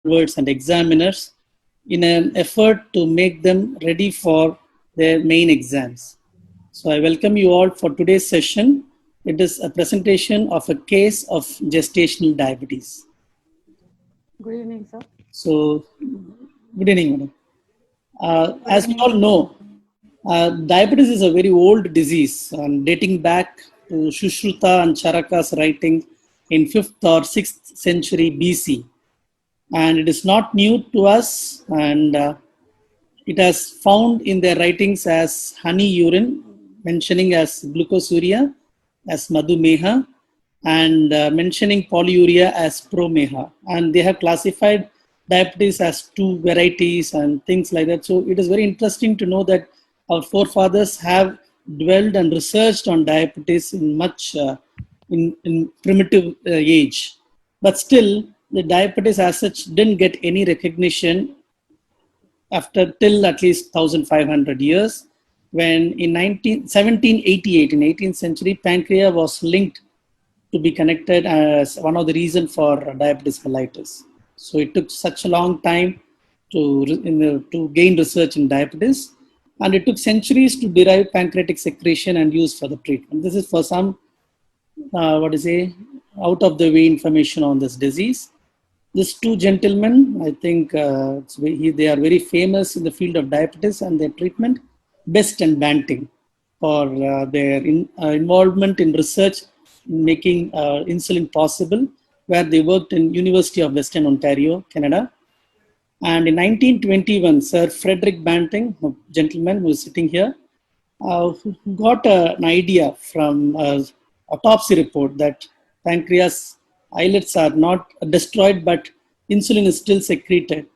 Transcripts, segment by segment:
words and examiners in an effort to make them ready for their main exams. So I welcome you all for today's session. It is a presentation of a case of gestational diabetes. Good evening, sir. So, good evening, madam. Good As we evening, all sir. know, diabetes is a very old disease dating back to Sushruta and Charaka's writing in 5th or 6th century BC. And it is not new to us, and it has found in their writings as honey urine, mentioning as glucosuria, as madhumeha, and mentioning polyuria as promeha. And they have classified diabetes as two varieties and things like that. So it is very interesting to know that our forefathers have dwelled and researched on diabetes in much in primitive age. But still, the diabetes as such didn't get any recognition after till at least 1500 years, when in 1788, in 18th century, pancreas was linked to be connected as one of the reasons for diabetes mellitus. So it took such a long time to gain research in diabetes, and it took centuries to derive pancreatic secretion and use for the treatment. This is for some what is a out of the way information on this disease. These two gentlemen, I think they are very famous in the field of diabetes and their treatment, Best and Banting, for their involvement in research in making insulin possible, where they worked in University of Western Ontario, Canada. And in 1921, Sir Frederick Banting, a gentleman who is sitting here, who got an idea from autopsy report that pancreas islets are not destroyed, but insulin is still secreted.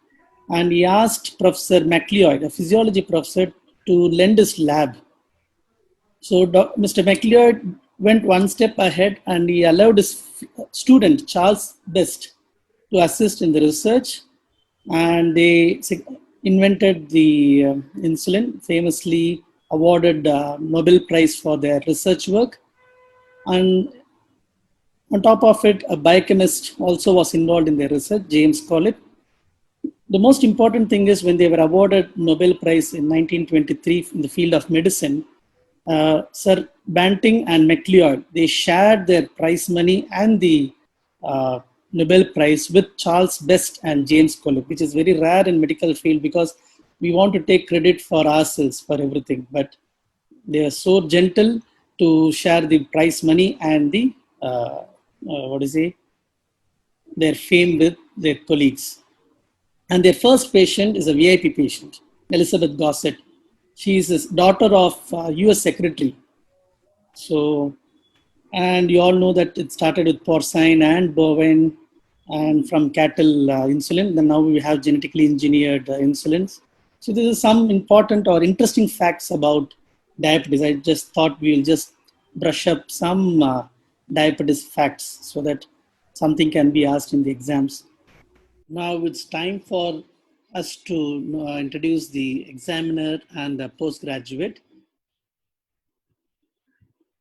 And he asked Professor MacLeod, a physiology professor, to lend his lab. So Mr. MacLeod went one step ahead and he allowed his student, Charles Best, to assist in the research. And they invented the insulin, famously awarded Nobel Prize for their research work. And on top of it, a biochemist also was involved in their research, James Collett. The most important thing is when they were awarded Nobel Prize in 1923 in the field of medicine, Sir Banting and MacLeod, they shared their prize money and the uh, Nobel Prize with Charles Best and James Collett, which is very rare in medical field because we want to take credit for ourselves for everything. But they are so gentle to share the prize money and the their fame with their colleagues. And their first patient is a VIP patient, Elizabeth Gossett. She is the daughter of US Secretary. So, and you all know that it started with porcine and bovine and from cattle insulin. Then now we have genetically engineered insulins. So this is some important or interesting facts about diabetes. I just thought we'll just brush up some diabetes facts so that something can be asked in the exams. Now it's time for us to introduce the examiner and the postgraduate.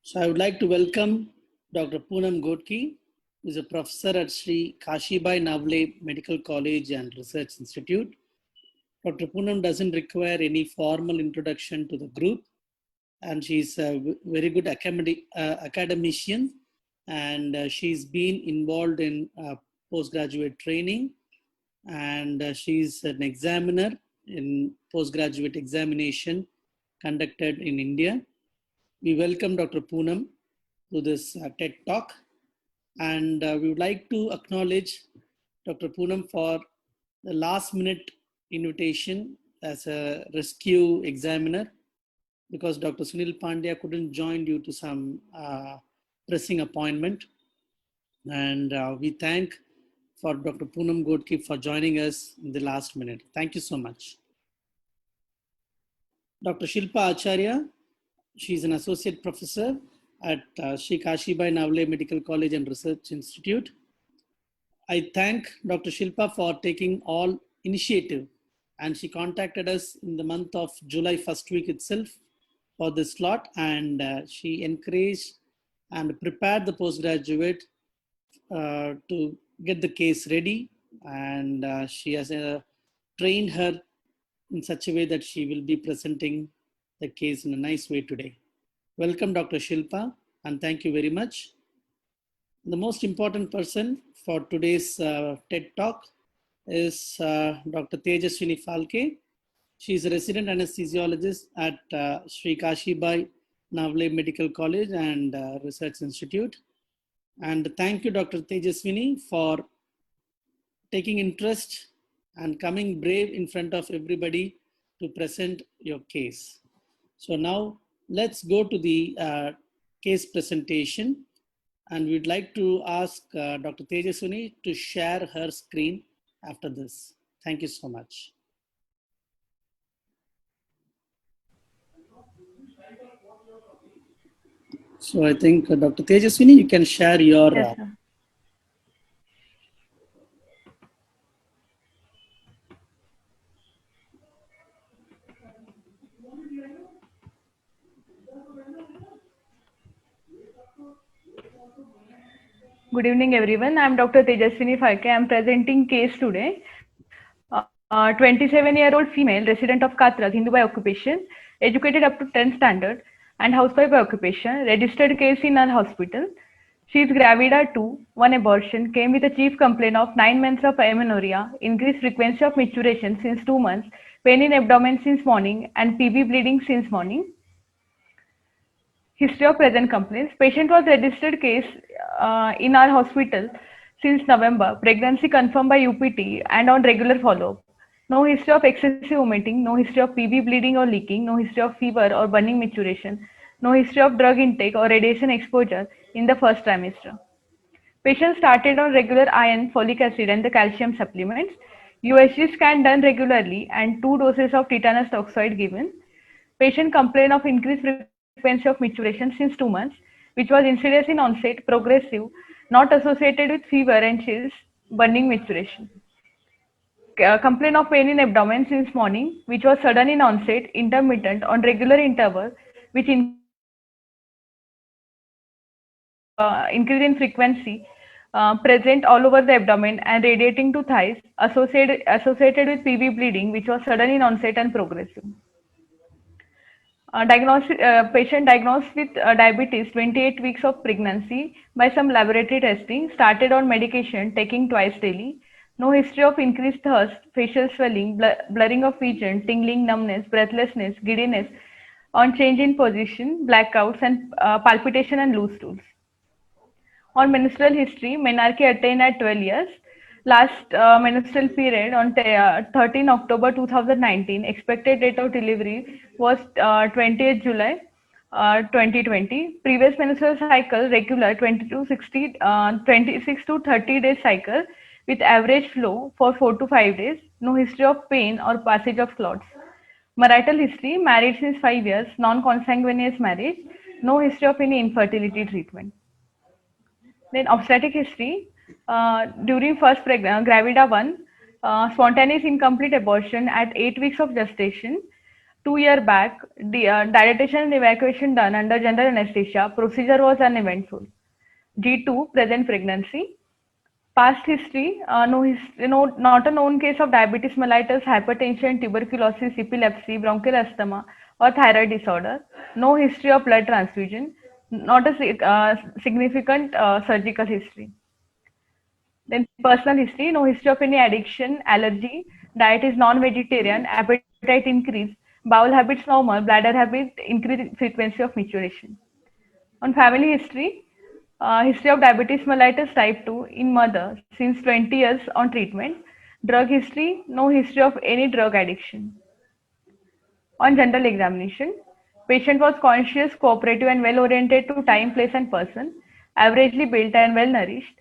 So I would like to welcome Dr. Poonam Godke, who is a professor at Sri Kashibai Navle Medical College and Research Institute. Dr. Poonam doesn't require any formal introduction to the group, and she's a very good academician, and she's been involved in postgraduate training, and she's an examiner in postgraduate examination conducted in India. We welcome Dr. Poonam to this TED Talk, and we would like to acknowledge Dr. Poonam for the last minute invitation as a rescue examiner because Dr. Sunil Pandya couldn't join due to some pressing appointment. And we thank for Dr. Poonam Godke for joining us in the last minute. Thank you so much. Dr. Shilpa Acharya, she's an associate professor at Sri Kashibai Navle Medical College and Research Institute. I thank Dr. Shilpa for taking all initiative, and she contacted us in the month of July first week itself for this slot, and she encouraged and prepared the postgraduate to get the case ready and she has trained her in such a way that she will be presenting the case in a nice way today. Welcome, Dr. Shilpa, and thank you very much. The most important person for today's TED Talk is Dr. Tejaswini Phalke. She is a resident anesthesiologist at Sri Kashibai Navle Medical College and Research Institute. And thank you, Dr. Tejaswini, for taking interest and coming brave in front of everybody to present your case. So now let's go to the case presentation. And we'd like to ask Dr. Tejaswini to share her screen after this. Thank you so much. So I think Dr. Tejaswini, you can share your. Yes, sir. Good evening, everyone. I'm Dr. Tejaswini Phalke. I'm presenting case today. 27-year-old female, resident of Katras, Hindu by occupation, educated up to 10th standard, and housewife by occupation, registered case in our hospital. She is gravida 2, 1 abortion, came with a chief complaint of 9 months of amenorrhea, increased frequency of maturation since 2 months, pain in abdomen since morning, and PB bleeding since morning. History of present complaints. Patient was registered case in our hospital since November. Pregnancy confirmed by UPT and on regular follow-up. No history of excessive vomiting, no history of PB bleeding or leaking, no history of fever or burning maturation, no history of drug intake or radiation exposure in the first trimester. Patient started on regular iron, folic acid and the calcium supplements. USG scan done regularly and 2 doses of tetanus toxoid given. Patient complained of increased frequency of maturation since 2 months, which was insidious in onset, progressive, not associated with fever and chills, burning maturation. Complaint of pain in abdomen since morning, which was sudden in onset, intermittent, on regular interval, which increased in frequency, present all over the abdomen and radiating to thighs, associated with PB bleeding, which was sudden in onset and progressive. Patient diagnosed with diabetes, 28 weeks of pregnancy by some laboratory testing, started on medication, taking twice daily. No history of increased thirst, facial swelling, blurring of vision, tingling, numbness, breathlessness, giddiness, on change in position, blackouts, and palpitation and loose stools. On menstrual history, menarche attained at 12 years. Last menstrual period on 13 October 2019. Expected date of delivery was 20th July 2020. Previous menstrual cycle regular 26 to 30 days cycle with average flow for 4 to 5 days. No history of pain or passage of clots. Marital history, married since 5 years, non-consanguineous marriage. No history of any infertility treatment. Then obstetric history, during first gravida 1, spontaneous incomplete abortion at 8 weeks of gestation. 2 years back, the dilatation and evacuation done under general anesthesia. Procedure was uneventful. G2, present pregnancy. Past history, not a known case of diabetes mellitus, hypertension, tuberculosis, epilepsy, bronchial asthma, or thyroid disorder. No history of blood transfusion. Not a significant surgical history. Then personal history, no history of any addiction, allergy, diet is non-vegetarian, appetite increase, bowel habits normal, bladder habit increased frequency of maturation. On family history, history of diabetes mellitus type 2 in mother since 20 years on treatment. Drug history, no history of any drug addiction. On general examination, patient was conscious, cooperative and well oriented to time, place and person, averagely built and well nourished,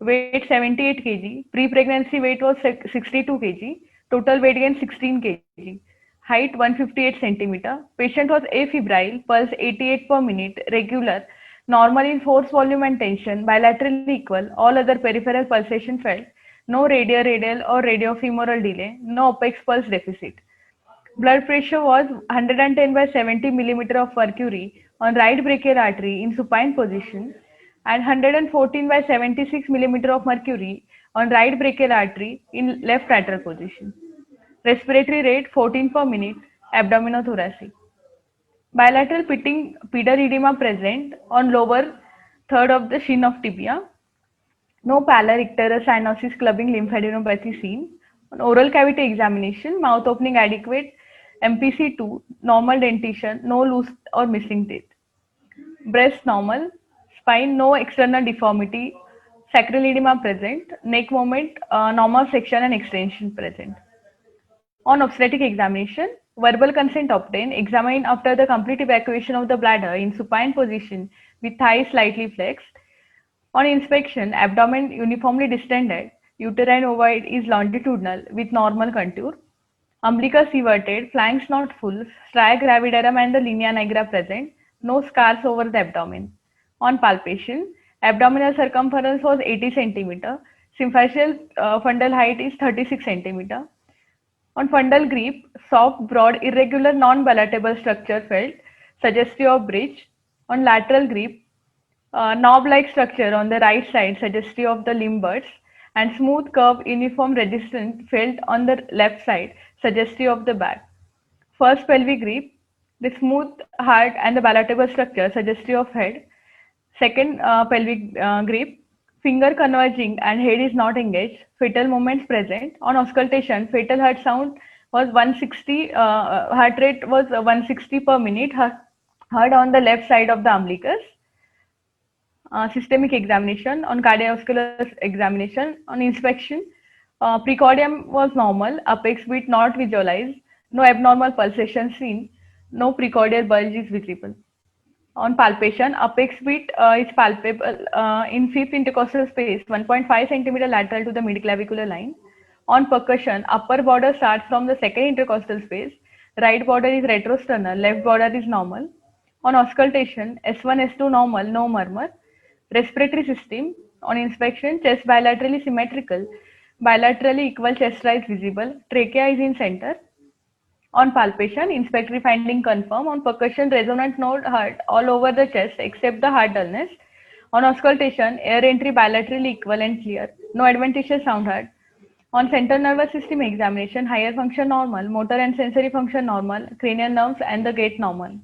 weight 78 kg, pre-pregnancy weight was 62 kg, total weight gain 16 kg, height 158 centimeter, patient was afebrile, pulse 88 per minute, regular, normal in force, volume and tension, bilaterally equal, all other peripheral pulsation felt, no radial or radiofemoral delay, no apex pulse deficit. Blood pressure was 110 by 70 millimeter of mercury on right brachial artery in supine position and 114 by 76 millimeter of mercury on right brachial artery in left lateral position. Respiratory rate 14 per minute, abdominothoracic. Bilateral pitting pedal edema present on lower third of the shin of tibia. No pallor, icterus, cyanosis, clubbing, lymphadenopathy seen. On oral cavity examination, mouth opening adequate, MPC2, normal dentition, no loose or missing teeth. Breast normal, spine no external deformity, sacral edema present, neck movement, normal flexion and extension present. On obstetric examination, verbal consent obtained, examined after the complete evacuation of the bladder in supine position with thighs slightly flexed. On inspection, abdomen uniformly distended, uterine ovoid is longitudinal with normal contour. Umbilicus everted, flanks not full, stria gravidarum and the linea nigra present, no scars over the abdomen. On palpation, abdominal circumference was 80 centimeter, symphyseal fundal height is 36 centimeter. On fundal grip, soft, broad, irregular, non-palatable structure felt, suggestive of bridge. On lateral grip, knob-like structure on the right side, suggestive of the limb buds, and smooth curve uniform resistance felt on the left side, suggestive of the back. First pelvic grip, the smooth heart and the palatable structure suggestive of head. Second pelvic grip, finger converging and head is not engaged. Fetal movements present. On auscultation, fetal heart sound was 160, heart rate was 160 per minute, heard on the left side of the umbilicus. Systemic examination, on cardiovascular examination, on inspection, precordium was normal, apex beat not visualized, no abnormal pulsation seen, no precordial bulge is visible. On palpation, apex beat is palpable in fifth intercostal space, 1.5 centimeter lateral to the midclavicular line. On percussion, upper border starts from the second intercostal space, right border is retrosternal, left border is normal. On auscultation, S1, S2 normal, no murmur. Respiratory system, on inspection, chest bilaterally symmetrical, bilaterally equal chest rise visible, trachea is in center. On palpation, inspectory finding confirm. On percussion, resonant node heard all over the chest except the heart dullness. On auscultation, air entry bilaterally equal and clear, no adventitious sound heard. On central nervous system examination, higher function normal, motor and sensory function normal, cranial nerves and the gait normal.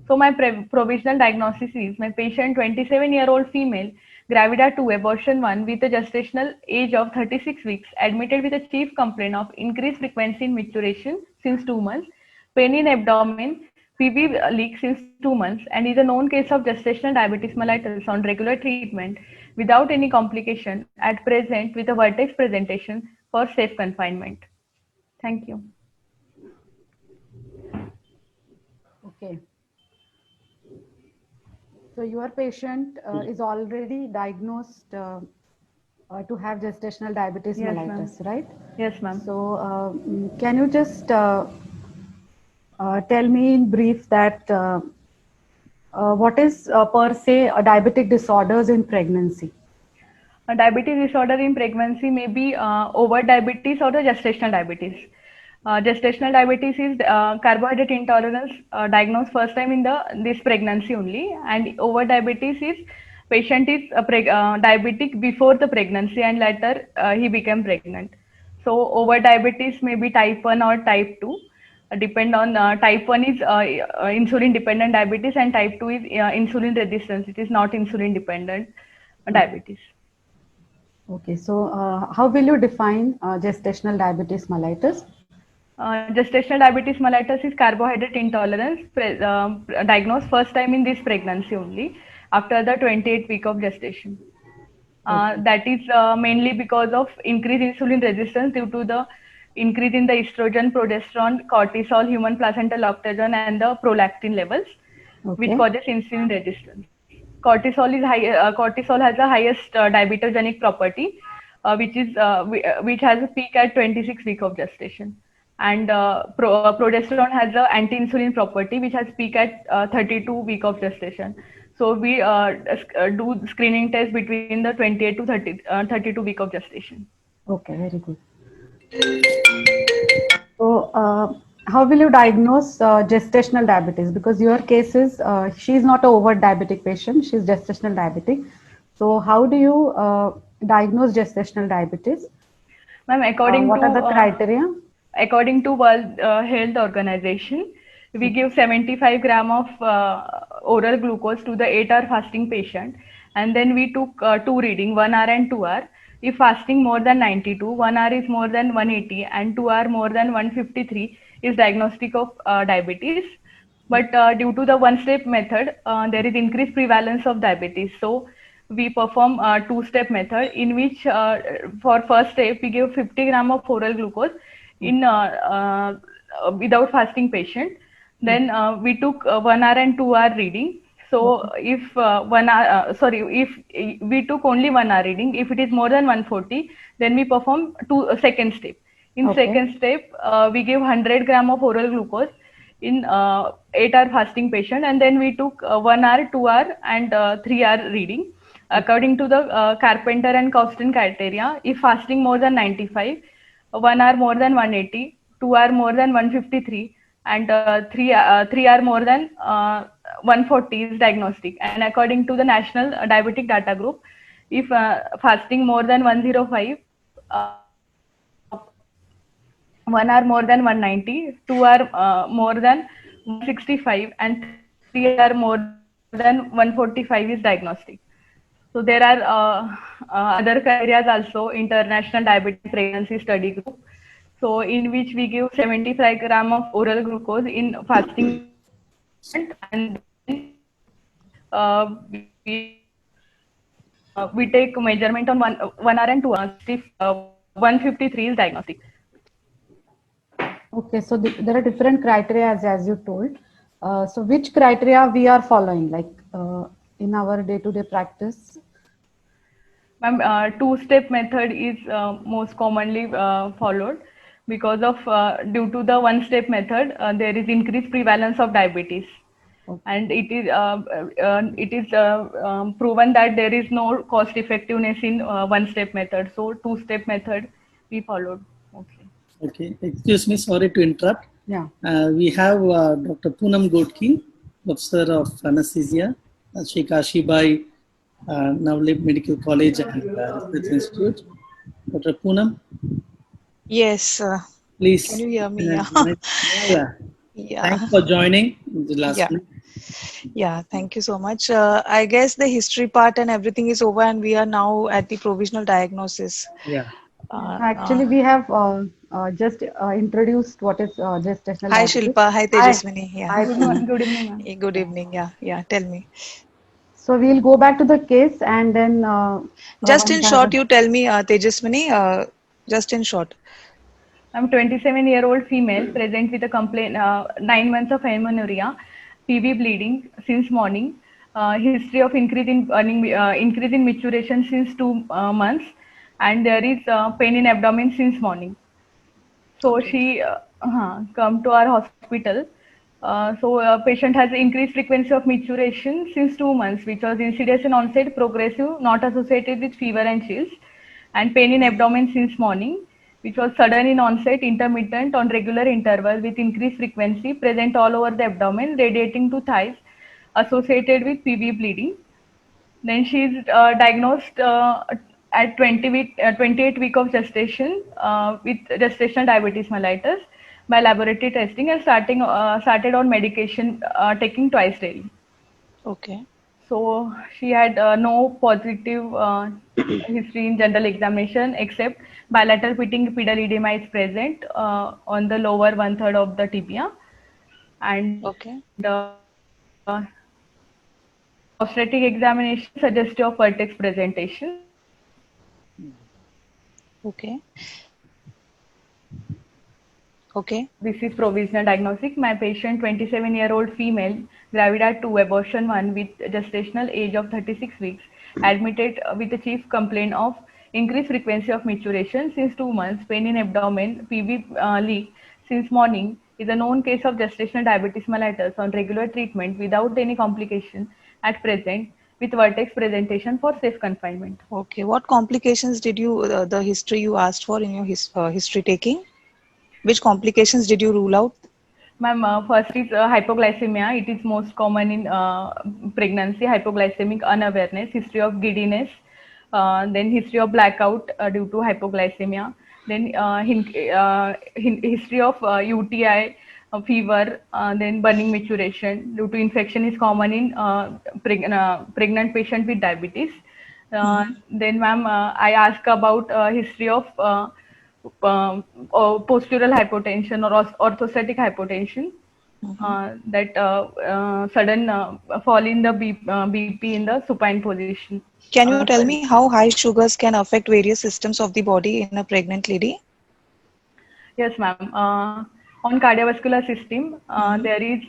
So my provisional diagnosis is my patient 27-year-old female, gravida 2, abortion 1 with a gestational age of 36 weeks, admitted with a chief complaint of increased frequency in micturition since 2 months, pain in abdomen, PV leak since 2 months, and is a known case of gestational diabetes mellitus on regular treatment without any complication at present with a vertex presentation for safe confinement. Thank you. Okay. So your patient is already diagnosed to have gestational diabetes Yes, mellitus, right? Yes, ma'am. So can you just tell me in brief that what is per se a diabetic disorders in pregnancy? A diabetes disorder in pregnancy may be overt diabetes or the gestational diabetes. Gestational diabetes is carbohydrate intolerance diagnosed first time in this pregnancy only, and overt diabetes is patient is diabetic before the pregnancy and later he became pregnant. So overt diabetes may be type 1 or type 2. Depend on type 1 is insulin dependent diabetes and type 2 is insulin resistance. It is not insulin dependent diabetes. Okay, so how will you define gestational diabetes mellitus? Gestational diabetes mellitus is carbohydrate intolerance diagnosed first time in this pregnancy only after the 28th week of gestation. That is mainly because of increased insulin resistance due to the increase in the estrogen, progesterone, cortisol, human placental lactogen, and the prolactin levels, which causes insulin resistance. Cortisol is cortisol has the highest diabetogenic property, which has a peak at 26 week of gestation, and progesterone has the anti-insulin property, which has peak at 32 week of gestation. So we do screening test between the 28 to 32 week of gestation. Okay, very good. So how will you diagnose gestational diabetes? Because your case is, she is not an overt diabetic patient, she is gestational diabetic. So how do you diagnose gestational diabetes? Ma'am, What are the criteria? according to World Health Organization, we give 75 gram of oral glucose to the 8-hour fasting patient, and then we took two reading, 1 hour and 2 hour. If fasting more than 92, 1 hour is more than 180, and 2 hour more than 153 is diagnostic of diabetes. But due to the one-step method, there is increased prevalence of diabetes. So we perform a two-step method in which for first step we give 50 gram of oral glucose in without fasting patient. Then we took 1 hour and 2 hour reading. So if if we took only 1 hour reading, if it is more than 140, then we perform second step. In second step, we give 100 gram of oral glucose in 8-hour fasting patient, and then we took 1 hour, 2 hour, and 3 hour reading. According to the Carpenter and Costin criteria, if fasting more than 95, 1 hour more than 180, 2 hour more than 153, and 3 hour more than 140 is diagnostic. And according to the National Diabetic Data Group, if fasting more than 105, 1 hour more than 190, 2 hour more than 165, and 3 hour more than 145 is diagnostic. So there are other criteria also, International Diabetic Pregnancy Study Group. So in which we give 75 gram of oral glucose in fasting, and we we take measurement on 1 hour and 2 hours. If 153 is diagnostic. Okay, so there are different criteria as you told. So which criteria we are following, like in our day-to-day practice? Ma'am, two-step method is most commonly followed because of due to the one-step method, there is increased prevalence of diabetes, and it is proven that there is no cost effectiveness in one-step method. So two-step method we followed. Okay. Okay, excuse me, sorry to interrupt. Yeah. We have Dr. Poonam Godke, Professor of Anesthesia, Sri Kashibai Navlip Medical College and Research Institute. Dr. Poonam, Yes. please. Can you hear me? Yeah. Yeah. Thanks for joining the last Yeah. minute. Yeah, thank you so much. I guess the history part and everything is over, and we are now at the provisional diagnosis. Yeah. Actually, we have just introduced what is gestational Hi, diabetes. Shilpa. Hi, Tejaswini. Yeah. Hi, Poonam. Good evening, ma'am. Good evening. Yeah, yeah. Tell me. So we'll go back to the case and then Just one in by short, one. you tell me, Tejaswini. Just in short. I'm 27-year-old female present with a complaint, 9 months of amenorrhea, PV bleeding since morning, history of increase in maturation since 2 months, and there is pain in abdomen since morning. So Okay. she come to our hospital. Patient has increased frequency of maturation since 2 months, which was insidious in onset, progressive, not associated with fever and chills, and pain in abdomen since morning, which was sudden in onset, intermittent on regular interval with increased frequency, present all over the abdomen, radiating to thighs, associated with PV bleeding. Then she is diagnosed at 28 week of gestation with gestational diabetes mellitus by laboratory testing, and started on medication taking twice daily. Okay. So she had no positive history in general examination except bilateral pitting pedal edema is present on the lower one-third of the tibia, and Okay. prostatic examination suggestive of vertex presentation. Okay. Okay. This is provisional diagnostic. My patient, 27-year-old female, gravida 2, abortion 1 with gestational age of 36 weeks, admitted with a chief complaint of increased frequency of maturation since 2 months, pain in abdomen, PV leak since morning, is a known case of gestational diabetes mellitus on regular treatment without any complication at present, with vertex presentation for safe confinement. Okay. What complications did you, the history you asked for in your history taking? Which complications did you rule out? Ma'am, first is hypoglycemia. It is most common in pregnancy, hypoglycemic unawareness, history of giddiness, then history of blackout due to hypoglycemia, then history of UTI, fever, then burning maturation due to infection is common in pregnant patient with diabetes. Then, ma'am, I ask about history of postural hypotension or orthostatic hypotension. That sudden fall in the BP in the supine position. Can you tell me how high sugars can affect various systems of the body in a pregnant lady? Yes, ma'am. On cardiovascular system, there is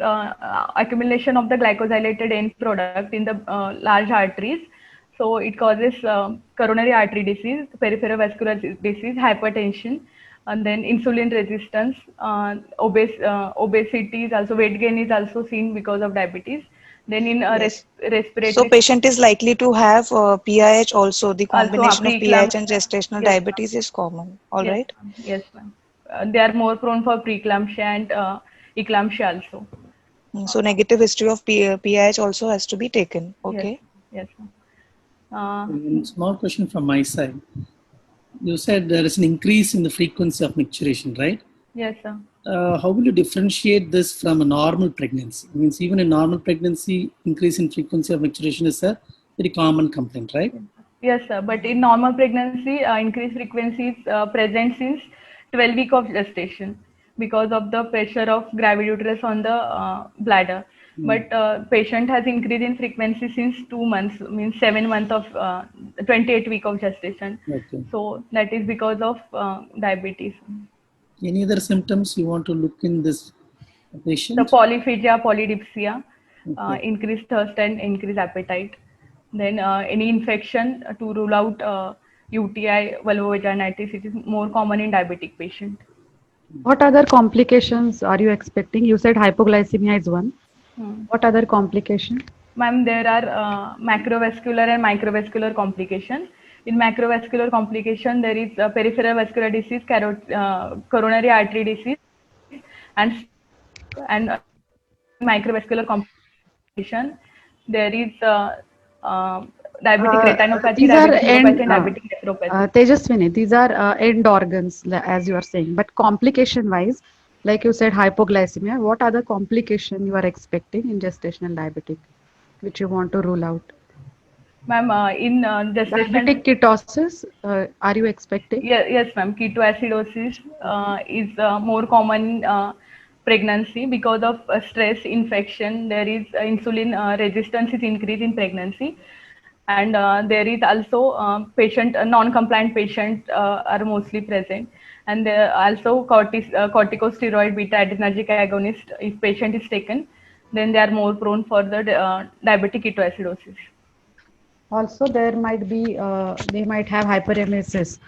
accumulation of the glycosylated end product in the large arteries. So it causes coronary artery disease, peripheral vascular disease, hypertension, and then insulin resistance. Obesity is also, weight gain is also seen because of diabetes. Then in Yes. respiratory. So patient is likely to have PIH also. The Also, combination of PIH and preeclampsia. gestational Yes, diabetes is common. All yes, right. ma'am. Yes, ma'am. They are more prone for preeclampsia and eclampsia also. So negative history of PIH also has to be taken. Yes, Okay. yes, ma'am. One small question from my side. You said there is an increase in the frequency of micturition, right? Yes, sir. How will you differentiate this from a normal pregnancy? It means even in normal pregnancy, increase in frequency of micturition is a very common complaint, right? Yes, sir. But in normal pregnancy, increased frequency is present since 12 weeks of gestation because of the pressure of graviduterus on the bladder. But patient has increased in frequency since 2 months, means 7 months of 28 week of gestation. Okay. So that is because of diabetes. Any other symptoms you want to look in this patient? The polyphagia, polydipsia, Okay. increased thirst and increased appetite. Then any infection to rule out UTI, vulvovaginitis, it is more common in diabetic patient. What other complications are you expecting? You said hypoglycemia is one. What other complication? Ma'am, there are macrovascular and microvascular complication. In macrovascular complication, there is peripheral vascular disease, coronary artery disease, and microvascular complication. There is diabetic retinopathy, These are diabetic neuropathy, and end, diabetic nephropathy. Tejaswini, these are end organs, as you are saying. But complication-wise, like you said, hypoglycemia, what other complication you are expecting in gestational diabetic, which you want to rule out? Ma'am, in gestational Diabetic ketosis, are you expecting? yes, ma'am. Ketoacidosis is more common in pregnancy because of stress, infection. There is insulin resistance is increased in pregnancy, and there is also patient non-compliant patients are mostly present, and there are also corticosteroid beta adrenergic agonist. If patient is taken, then they are more prone for the diabetic ketoacidosis. Also, there might be, they might have hyperemesis.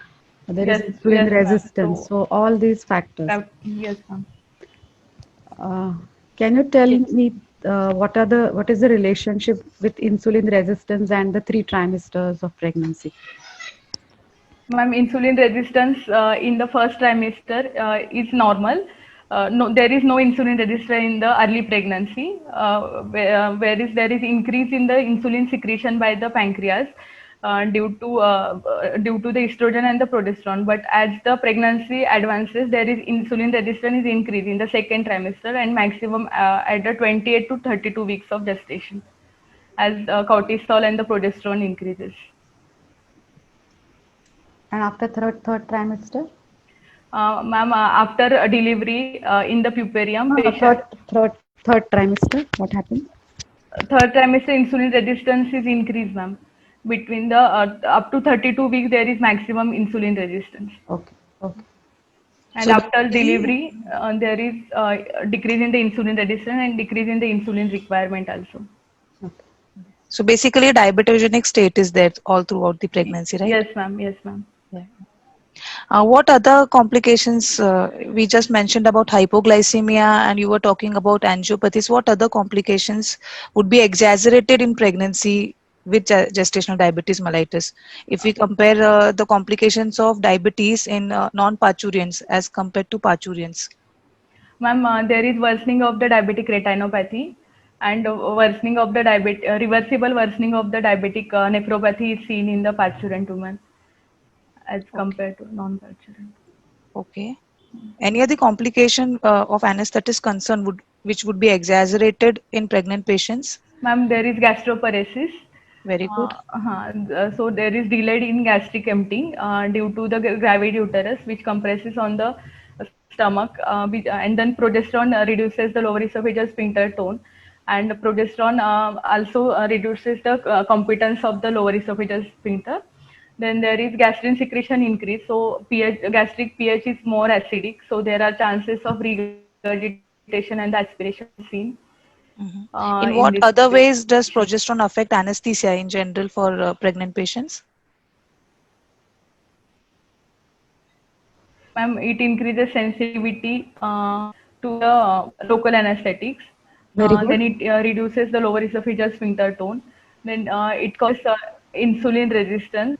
There is Yes, insulin yes, ma'am. resistance. So all these factors. Yes, ma'am. Can you tell me what is the relationship with insulin resistance and the 3 trimesters of pregnancy? Ma'am, insulin resistance in the first trimester is normal. No, there is no insulin resistance in the early pregnancy, whereas there is increase in the insulin secretion by the pancreas due to the estrogen and the progesterone. But as the pregnancy advances, there is insulin resistance is increased in the second trimester and maximum at the 28 to 32 weeks of gestation, as cortisol and the progesterone increases. And after third trimester? Ma'am, after delivery in the pupparium, Third trimester, what happens? Third trimester insulin resistance is increased, ma'am. Between the up to 32 weeks, there is maximum insulin resistance. Okay, okay. And So after delivery, there is decrease in the insulin resistance and decrease in the insulin requirement also. Okay. So basically, a diabetogenic state is there all throughout the pregnancy, right? Yes, ma'am. Yes, ma'am. What other complications we just mentioned about hypoglycemia, and you were talking about angiopathies? What other complications would be exaggerated in pregnancy with gestational diabetes mellitus? If we compare the complications of diabetes in non-parturients as compared to parturients. Ma'am, there is worsening of the diabetic retinopathy. and worsening of the reversible worsening of the diabetic nephropathy is seen in the parturient woman as Okay. compared to non-parturient. Okay. Any other complication of anesthetist concern which would be exaggerated in pregnant patients? Ma'am, there is gastroparesis. Very good. So there is delayed in gastric emptying due to the gravid uterus, which compresses on the stomach, and then progesterone reduces the lower esophageal sphincter tone, and progesterone also reduces the competence of the lower esophageal sphincter. Then there is gastrin secretion increase, so gastric pH is more acidic, so there are chances of regurgitation and the aspiration seen in In this what other patient. ways does progesterone affect anesthesia in general for pregnant patients? Ma'am, it increases sensitivity to the local anesthetics. Very good. Then it reduces the lower esophageal sphincter tone. Then it causes insulin resistance.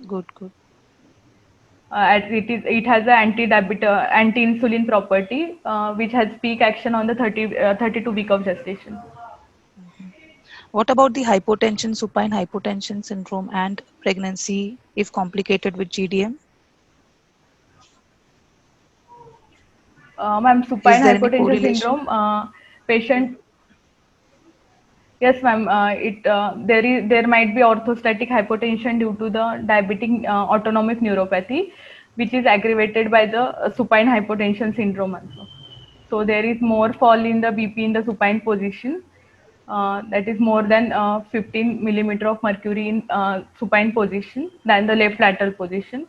Good, good. It has an anti-insulin property, which has peak action on the 32 week of gestation. What about the hypotension, supine hypotension syndrome and pregnancy if complicated with GDM? Ma'am, Is supine there any hypotension correlation? syndrome, patient. Yes, ma'am. There might be orthostatic hypotension due to the diabetic autonomic neuropathy, which is aggravated by the supine hypotension syndrome also. So there is more fall in the BP in the supine position. That is more than 15 millimeter of mercury in supine position than the left lateral position,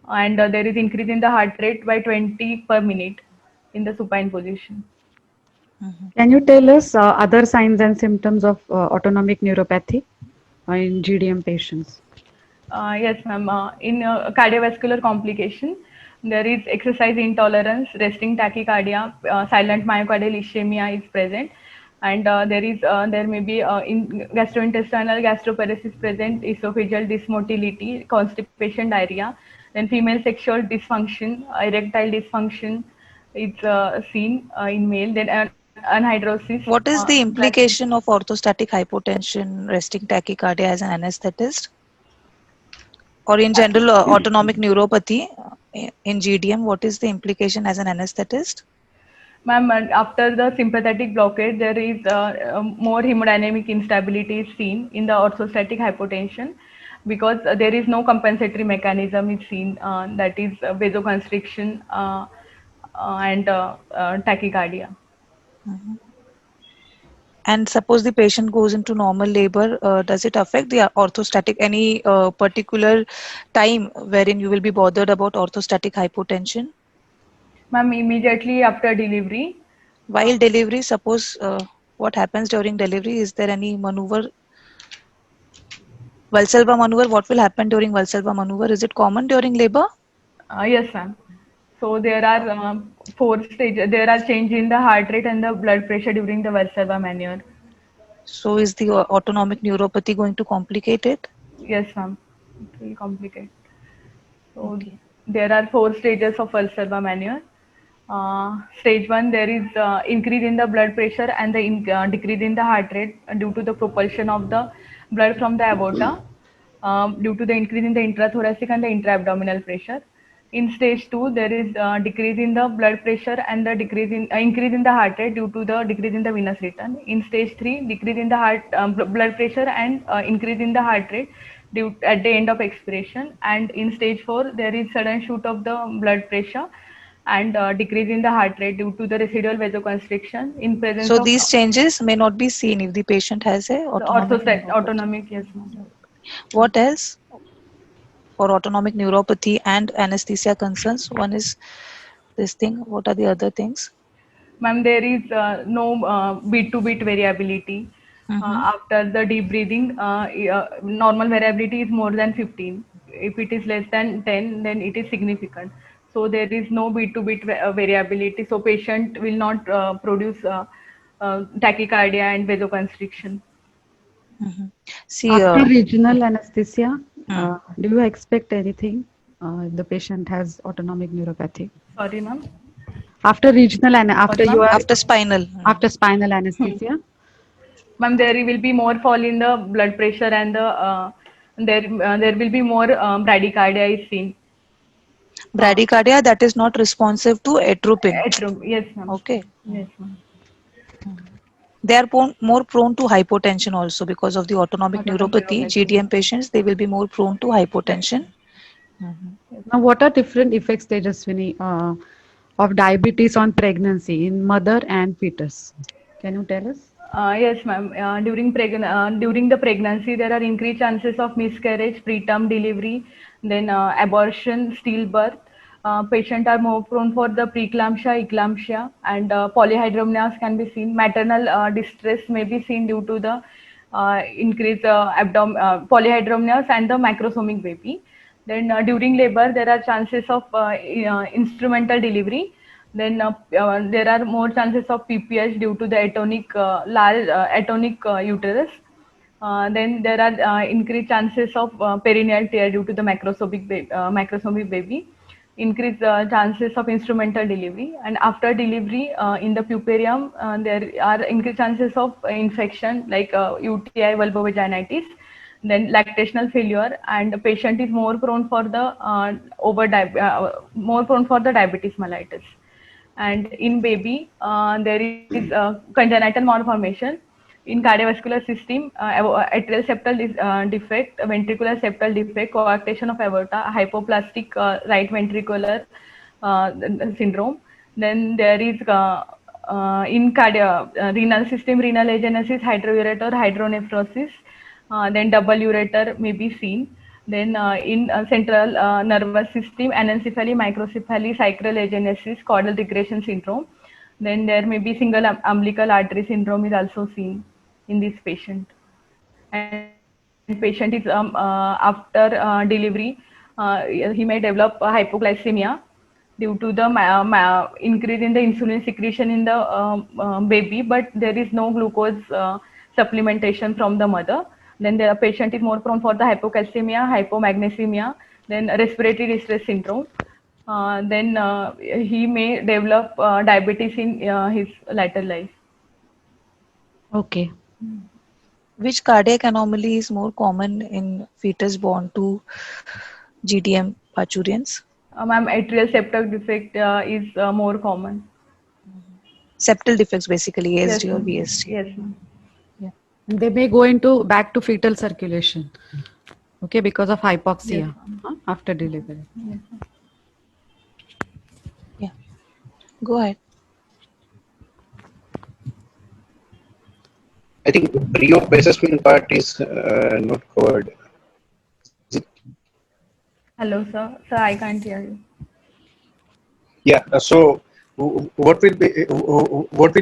and there is increase in the heart rate by 20 per minute in the supine position. Can you tell us other signs and symptoms of autonomic neuropathy in GDM patients? Yes, ma'am. In cardiovascular complication, there is exercise intolerance, resting tachycardia, silent myocardial ischemia is present, and there may be in gastrointestinal gastroparesis present, esophageal dysmotility, constipation, diarrhea. Then female sexual dysfunction, erectile dysfunction is seen in male. Then anhidrosis. What is the That implication of orthostatic hypotension, resting tachycardia as an anesthetist? Or in general, autonomic neuropathy in GDM, what is the implication as an anesthetist? Ma'am, and after the sympathetic blockade, there is more hemodynamic instability is seen in the orthostatic hypotension, because there is no compensatory mechanism is seen, that is vasoconstriction and tachycardia. And suppose the patient goes into normal labor, does it affect the orthostatic, any particular time wherein you will be bothered about orthostatic hypotension? Ma'am, immediately after delivery, While delivery, suppose what happens during delivery, is there any maneuver, Valsalva maneuver, what will happen during Valsalva maneuver? Is it common during labor? yes, ma'am. So there are four stages. There are change in the heart rate and the blood pressure during the Valsalva maneuver. So is the autonomic neuropathy going to complicate it? Yes, ma'am. It will complicate. So Okay. there are four stages of Valsalva maneuver. Stage one, there is increase in the blood pressure and the decrease in the heart rate due to the propulsion of the blood from the aorta, due to the increase in the intrathoracic and the intra-abdominal pressure. In stage two, there is decrease in the blood pressure and the increase in the heart rate due to the decrease in the venous return. In stage three, decrease in the blood pressure and increase in the heart rate due at the end of expiration. And in stage four, there is sudden shoot of the blood pressure and decrease in the heart rate due to the residual vasoconstriction in presence So of these changes may not be seen if the patient has a the autonomic neuropathy. autonomic, yes, ma'am. What else for autonomic neuropathy and anesthesia concerns? One is this thing. What are the other things? Ma'am, there is no beat to beat variability. After the deep breathing, normal variability is more than 15. If it is less than 10, then it is significant. So there is no beat to beat variability. So patient will not produce tachycardia and vasoconstriction. See, After regional anesthesia, hmm. do you expect anything if the patient has autonomic neuropathy? Sorry, ma'am. After regional and after ma'am? you are After spinal. after spinal anesthesia? Ma'am, there will be more fall in the blood pressure and the there will be more bradycardia is seen. Bradycardia that is not responsive to atropine. Yes, ma'am. Okay. Yes, ma'am. They are more prone to hypotension also because of the autonomic Autonomic neuropathy. neuropathy. GDM patients, they will be more prone to hypotension. Mhm. Now, what are different effects, Tejaswini, of diabetes on pregnancy in mother and fetus? Can you tell us? Yes, ma'am. During the pregnancy, there are increased chances of miscarriage, preterm delivery, then abortion, stillbirth. Patients are more prone for the preeclampsia, eclampsia, and polyhydramnios can be seen. Maternal distress may be seen due to the increased polyhydramnios and the macrosomic baby. Then during labor, there are chances of instrumental delivery. Then there are more chances of PPH due to the atonic uterus. Then there are increased chances of perineal tear due to the macrosomic baby. Increased chances of instrumental delivery, and after delivery in the puparium there are increased chances of infection like UTI, vulvovaginitis, then lactational failure, and the patient is more prone for the more prone for the diabetes mellitus. And in baby there is congenital malformation in cardiovascular system, atrial septal defect, ventricular septal defect, coarctation of aorta, hypoplastic right ventricular syndrome. Then there is in renal system, renal agenesis, hydroureter, hydronephrosis, then double ureter may be seen. Then in central nervous system, anencephaly, microcephaly, sacral agenesis, caudal regression syndrome. Then there may be single umbilical artery syndrome is also seen in this patient. And patient is after delivery, he may develop hypoglycemia due to the increase in the insulin secretion in the baby, but there is no glucose supplementation from the mother. Then the patient is more prone for the hypocalcemia, hypomagnesemia, then respiratory distress syndrome. Then he may develop diabetes in his later life. Okay. Which cardiac anomaly is more common in fetus born to GDM parturients? Ma'am, atrial septal defect is more common. Septal defects basically, Yes, ASD or ma'am. VSD. Yes, ma'am. Yeah. And they may go into back to fetal circulation. Okay, because of Yes, hypoxia ma'am. after delivery. Yes, ma'am. Yeah. Go ahead. I think pre-op assessment part is not covered. Is it? Hello, sir. Sir, I can't hear you. Yeah. So, what will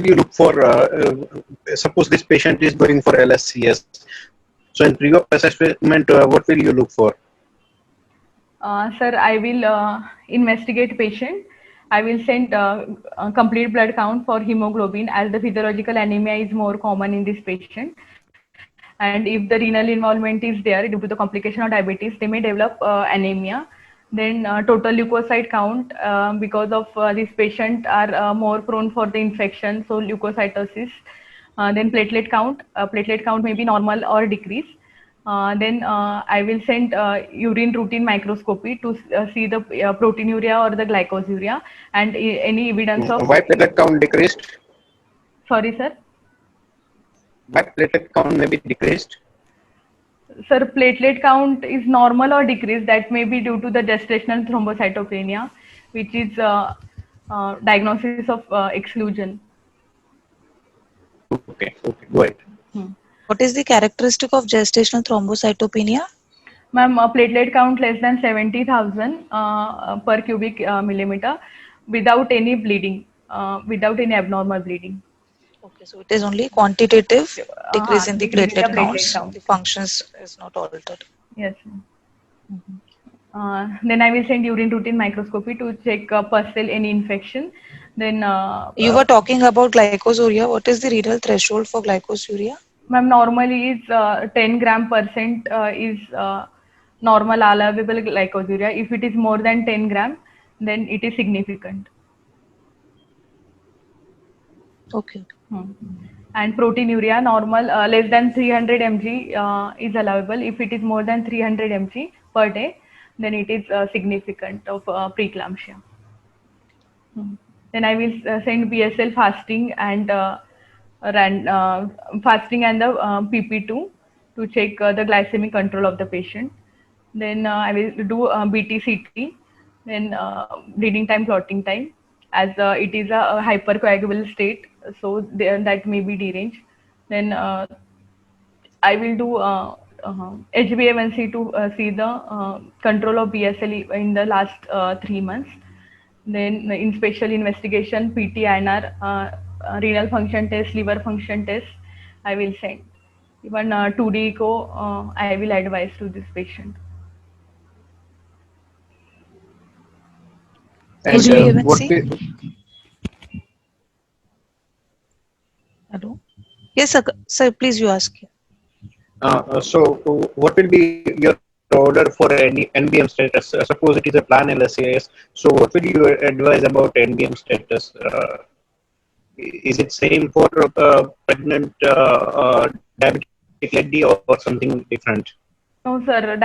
you look for? Suppose this patient is going for LSCS. So, in pre-op assessment, what will you look for? Sir, I will investigate patient. I will send a complete blood count for hemoglobin, as the physiological anemia is more common in this patient. And if the renal involvement is there due to the complication of diabetes, they may develop anemia. Then total leukocyte count, because of this patient are more prone for the infection, so leukocytosis. Then platelet count may be normal or decrease. Then I will send urine routine microscopy to see the proteinuria or the glycosuria, and any evidence of. Why platelet count decreased? Sorry, sir. Why platelet count may be decreased? Sir, platelet count is normal or decreased. That may be due to the gestational thrombocytopenia, which is diagnosis of exclusion. Okay. Okay. Go ahead. What is the characteristic of gestational thrombocytopenia? Ma'am, platelet count less than 70,000 per cubic millimeter without any bleeding, without any abnormal bleeding. Okay, so it is only quantitative decrease in the decrease in the platelet platelet counts. count. The functions is not altered. Yes. Then I will send urine routine microscopy to check pus cell any infection. Then You were talking about glycosuria. What is the renal threshold for glycosuria? ma'am, normally is 10 gram percent is normal allowable glycosuria. If it is more than 10 gram, then it is significant. Okay. And proteinuria normal less than 300 mg is allowable. If it is more than 300 mg per day, then it is significant of preeclampsia. Then I will send BSL fasting and fasting and the PP2 to check the glycemic control of the patient. Then I will do BTCT, then bleeding time, clotting time, as it is a hypercoagulable state, so there, that may be deranged. Then I will do HbA1c to see the control of BSL in the last 3 months. Then in special investigation, PT-INR, renal function test, liver function test, I will send. Even 2D echo, I will advise to this patient. And what HbA1c? will, Hello. Yes, sir. Please, you ask. so what will be your order for any NBM status? Suppose it is a plan LSAS. So what will you advise about NBM status? Is it same for pregnant diabetic lady or something different? No, sir,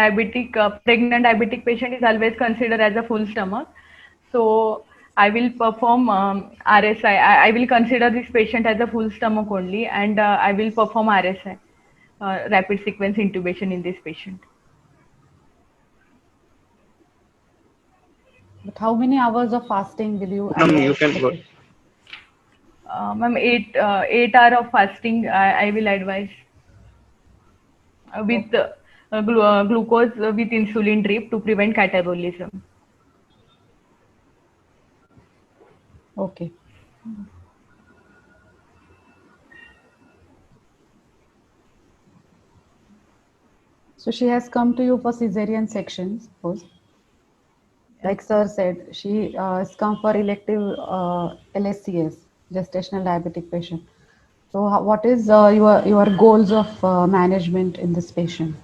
pregnant diabetic patient is always considered as a full stomach. So I will perform RSI. I will consider this patient as a full stomach only, and I will perform RSI, rapid sequence intubation in this patient. But how many hours of fasting will you Ma'am, you advise? can go. Ma'am, 8 hour of fasting I will advise with glucose with insulin drip to prevent catabolism. Okay. So she has come to you for cesarean section, suppose. Like sir said, she has come for elective LSCS, gestational diabetic patient. So what is your goals of management in this patient?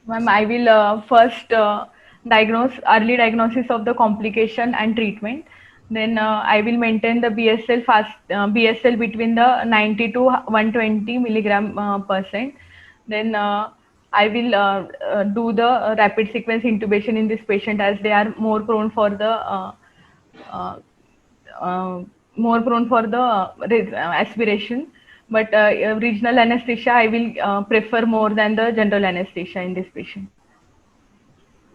Ma'am, I will first early diagnosis of the complication and treatment. Then I will maintain the BSL between the 90 to 120 milligram percent. Then I will do the rapid sequence intubation in this patient, as they are more prone for the uh, uh, aspiration. But regional anesthesia I will prefer more than the general anesthesia in this patient.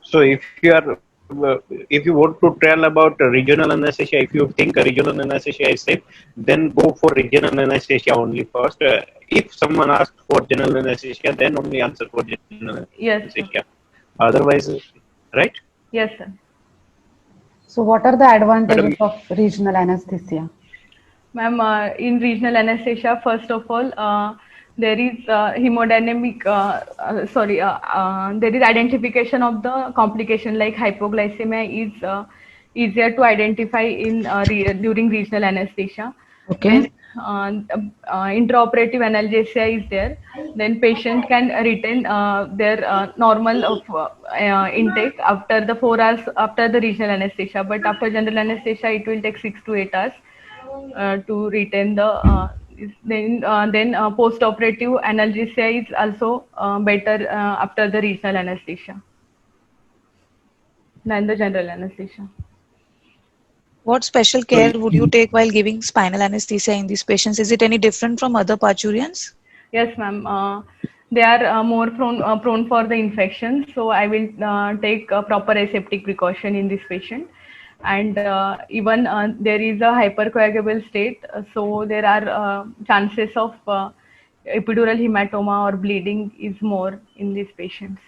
So if you want to tell about regional anesthesia, if you think regional anesthesia is safe, then go for regional anesthesia only first. If someone asks for general anesthesia, then only answer for general Yes, sir. anesthesia. Otherwise, right? Yes, sir. So what are the advantages Madam, of regional anesthesia? Ma'am, in regional anesthesia, first of all, there is hemodynamic, there is identification of the complication like hypoglycemia is easier to identify in during regional anesthesia. Okay. Then intraoperative analgesia is there. Then patient can retain their normal of intake after the 4 hours after the regional anesthesia. But after general anesthesia, it will take 6 to 8 hours to retain the then post-operative analgesia is also better after the regional anesthesia than the general anesthesia. What special so care would you take while giving spinal anesthesia in these patients? Is it any different from other parturients? Yes, ma'am. They are more prone for the infection, so I will take a proper aseptic precaution in this patient. And even there is a hypercoagulable state, so there are chances of epidural hematoma or bleeding is more in these patients.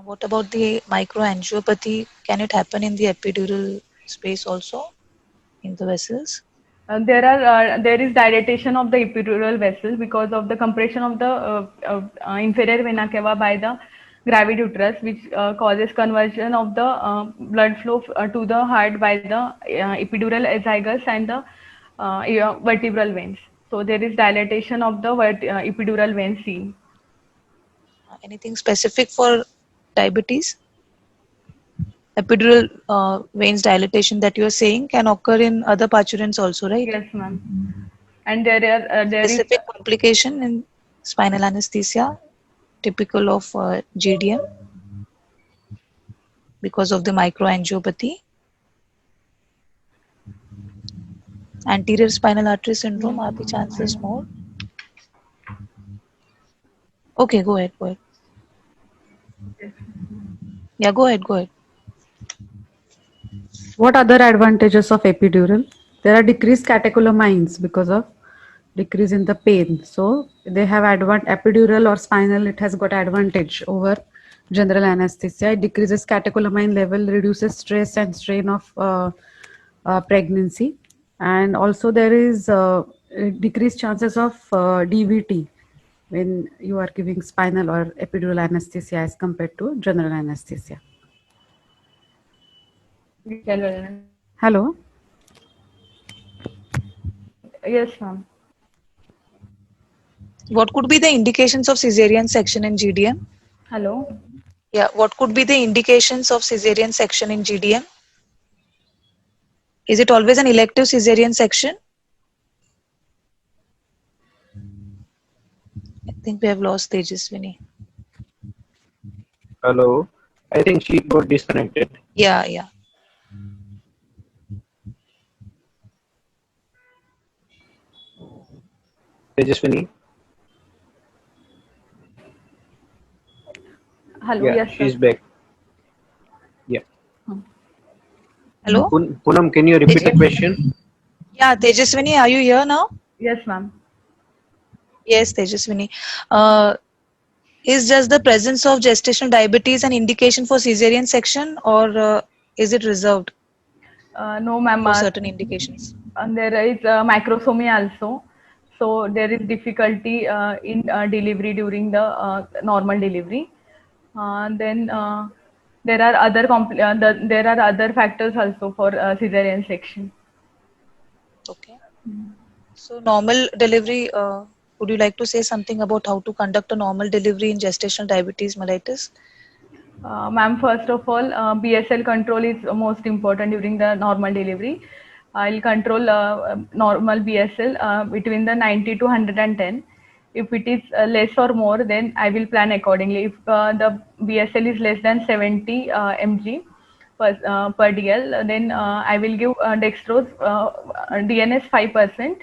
What about the microangiopathy? Can it happen in the epidural space also in the vessels? There is dilatation of the epidural vessel because of the compression of the inferior vena cava by the gravid uterus, which causes conversion of the blood flow to the heart by the epidural azygos and the vertebral veins. So there is dilatation of the epidural vein seen. Anything specific for diabetes? epidural veins dilatation that you are saying can occur in other parturients also, right? Yes, ma'am. And there is Specific complication in spinal anesthesia typical of GDM because of the microangiopathy. Anterior spinal artery syndrome, are the chances more? Okay, go ahead, go ahead. Yeah, go ahead, go ahead. What other advantages of epidural? There are decreased catecholamines because of decrease in the pain. So they have epidural or spinal, it has got advantage over general anesthesia. It decreases catecholamine level, reduces stress and strain of pregnancy. And also there is decreased chances of DVT when you are giving spinal or epidural anesthesia as compared to general anesthesia. Hello. yes, ma'am. What could be the indications of cesarean section in GDM? Hello. Yeah, what could be the indications of cesarean section in GDM? Is it always an elective cesarean section? I think we have lost Tejaswini. Hello. I think she got disconnected. Yeah, yeah. Tejaswini. Hello. Yeah, Yes, she's sir. back. Yeah. Hello? Poonam, can you repeat the question? Yeah, Tejaswini, are you here now? Yes, ma'am. Yes, Tejaswini. Is just the presence of gestational diabetes an indication for cesarean section, or is it reserved No, ma'am. for certain indications? And there is microsomia also. So there is difficulty in delivery during the normal delivery. Then there are there are other factors also for cesarean section. Okay. So normal delivery, would you like to say something about how to conduct a normal delivery in gestational diabetes mellitus? Ma'am, first of all, BSL control is most important during the normal delivery. I'll control normal BSL between the 90 to 110. If it is less or more, then I will plan accordingly. If the BSL is less than 70 mg per DL, then I will give dextrose DNS 5%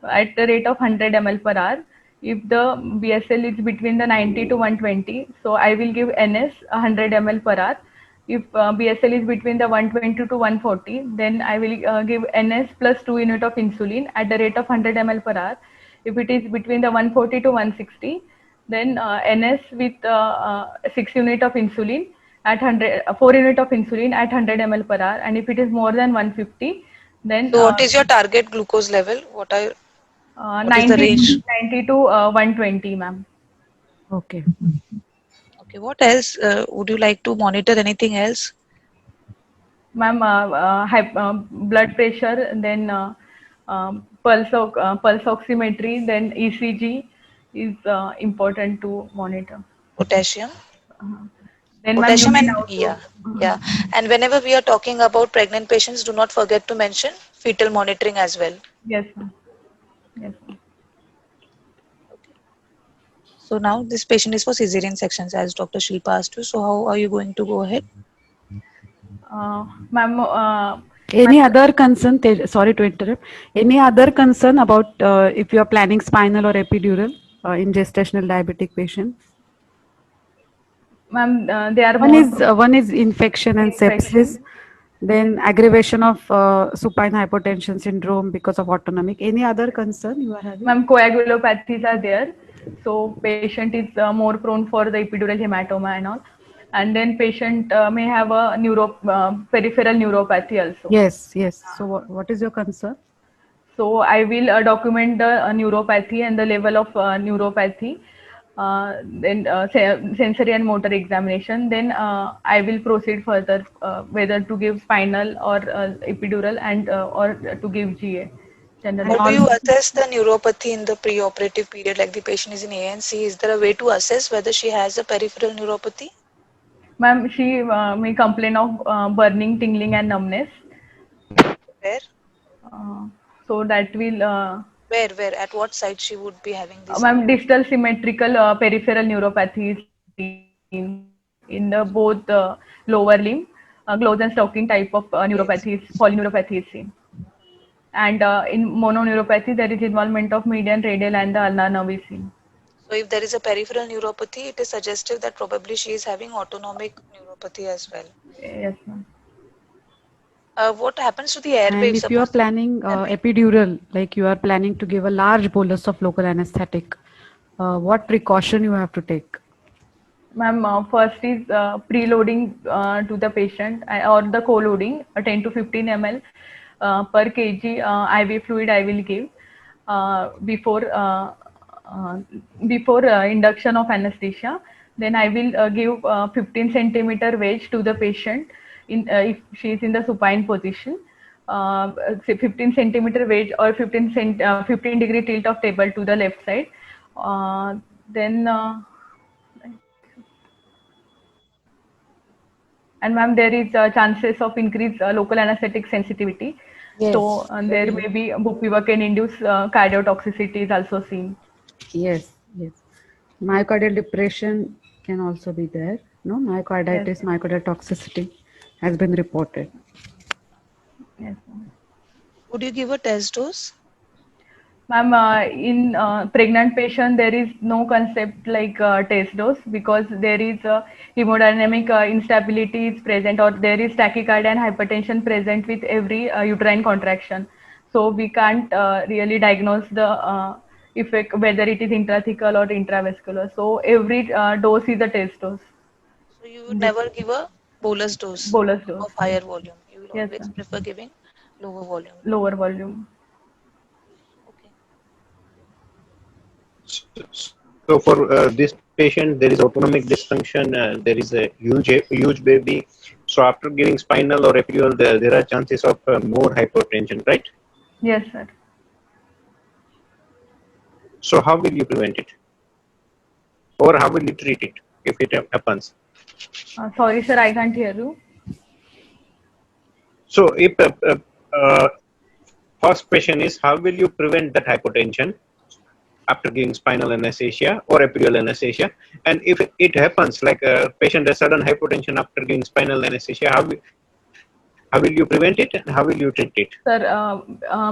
at the rate of 100 ml per hour. If the BSL is between the 90 to 120, so I will give NS 100 ml per hour. If BSL is between the 120 to 140, then I will give NS plus 2 unit of insulin at the rate of 100 ml per hour. If it is between the 140 to 160, then NS with 6 unit of insulin at 4 unit of insulin at 100 ml per hour. And if it is more than 150, then So what is your target glucose level? What is the 90, range? 90 to 120, ma'am. Okay. Okay, what else? Would you like to monitor anything else? Ma'am, blood pressure, then pulse oximetry, then ECG is important to monitor. Potassium? Then, ma'am, you Potassium can and also. yeah, yeah. And whenever we are talking about pregnant patients, do not forget to mention fetal monitoring as well. Yes, ma'am. Yes, ma'am. So now this patient is for cesarean sections, as Dr. Shilpa asked you. So how are you going to go ahead? Ma'am, Any other concern? Sorry to interrupt. Any other concern about if you are planning spinal or epidural in gestational diabetic patients? ma'am, they are One is infection and sepsis, infection. then aggravation of supine hypotension syndrome because of autonomic. Any other concern you are having? Ma'am, coagulopathies are there, so patient is more prone for the epidural hematoma and all. And then patient may have a peripheral neuropathy also. Yes, yes. So what is your concern? So I will document the neuropathy and the level of neuropathy, then sensory and motor examination. Then I will proceed further whether to give spinal or epidural and or to give GA. General. How do you assess the neuropathy in the preoperative period? Like the patient is in ANC, is there a way to assess whether she has a peripheral neuropathy? Ma'am, she may complain of burning, tingling, and numbness. Where? Uh, so that will, Where? At what site she would be having this? ma'am, distal symmetrical peripheral neuropathy is seen in the both lower limb, Glaucon stocking type of Yes. polyneuropathy is seen. And in mononeuropathy, there is involvement of median, radial, and the ulnar nerve is seen. So if there is a peripheral neuropathy, it is suggestive that probably she is having autonomic neuropathy as well. Yes, ma'am. What happens to the airwave? And if you are Suppose the planning airwave. epidural, like you are planning to give a large bolus of local anesthetic, what precaution you have to take? Ma'am, first is preloading to the patient or the co-loading, 10 to 15 ml per kg IV fluid I will give uh, before uh, uh, before induction of anesthesia. Then I will give 15 centimeter wedge to the patient in if she is in the supine position. Say 15 centimeter wedge or 15 degree tilt of table to the left side. Then and ma'am, there is chances of increased local anesthetic sensitivity. So Yes. there may be bupivacaine induced cardiotoxicity is also seen. Yes, yes. Myocardial depression can also be there. No, Yes, myocarditis, myocardial toxicity has been reported. yes, ma'am. Would you give a test dose? Ma'am, in pregnant patient, there is no concept like test dose because there is hemodynamic instability is present or there is tachycardia and hypertension present with every uterine contraction. So we can't really diagnose the effect whether it is intrathecal or intravascular. So every dose is a test dose. So you would In this never give a bolus dose bolus dose. of higher volume. You will Yes, always ma'am. prefer giving lower volume. Lower volume. Okay. So for this patient, there is autonomic dysfunction. There is a huge baby. So after giving spinal or epidural, there are chances of more hypertension, right? Yes, sir. So how will you prevent it, or how will you treat it if it happens? Sorry, sir, I can't hear you. So if first question is how will you prevent that hypotension after giving spinal anesthesia or epidural anesthesia, and if it happens like a patient has sudden hypotension after giving spinal anesthesia, how will you prevent it and how will you treat it? Sir,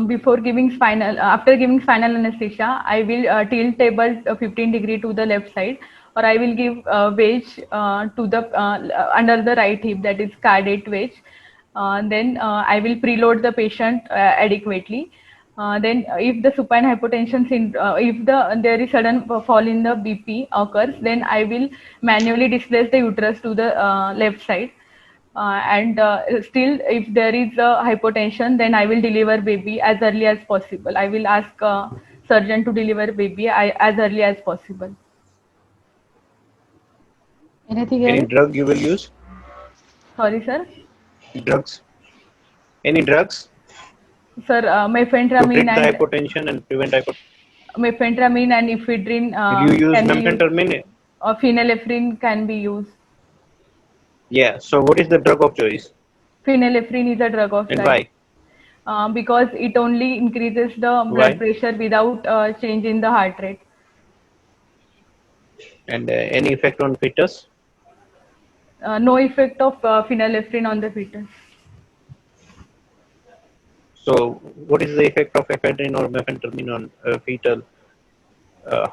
before giving spinal, after giving spinal anesthesia, I will tilt table 15 degree to the left side, or I will give wedge to the under the right hip, that is cardate wedge. Then I will preload the patient adequately. Then, if the supine hypotension, if there is sudden fall in the BP occurs, then I will manually displace the uterus to the left side and still if there is a hypotension, then I will deliver baby as early as possible. I will ask surgeon to deliver baby as early as possible. Anything Any else? drug you will use? Sorry, sir. Drugs? Any drugs Sir, to treat the hypotension and prevent hypotension? mephentermine and ephedrine Will you use can be used, memphentermine? or phenylephrine can be used. Yeah. So what is the drug of choice Phenylephrine is a drug of and choice why? because it only increases the blood Why? pressure without change in the heart rate. And any effect on fetus? No effect of phenylephrine on the fetus. So what is the effect of ephedrine or memphentermine on fetal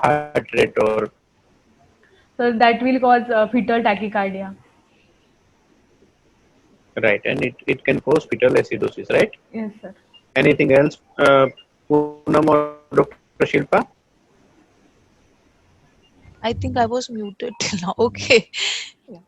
heart rate or So that will cause fetal tachycardia. right? And it can cause fetal acidosis, right? Yes, sir. Anything else, Poonam or Dr. Shilpa? I think I was muted till now. Okay. Yeah.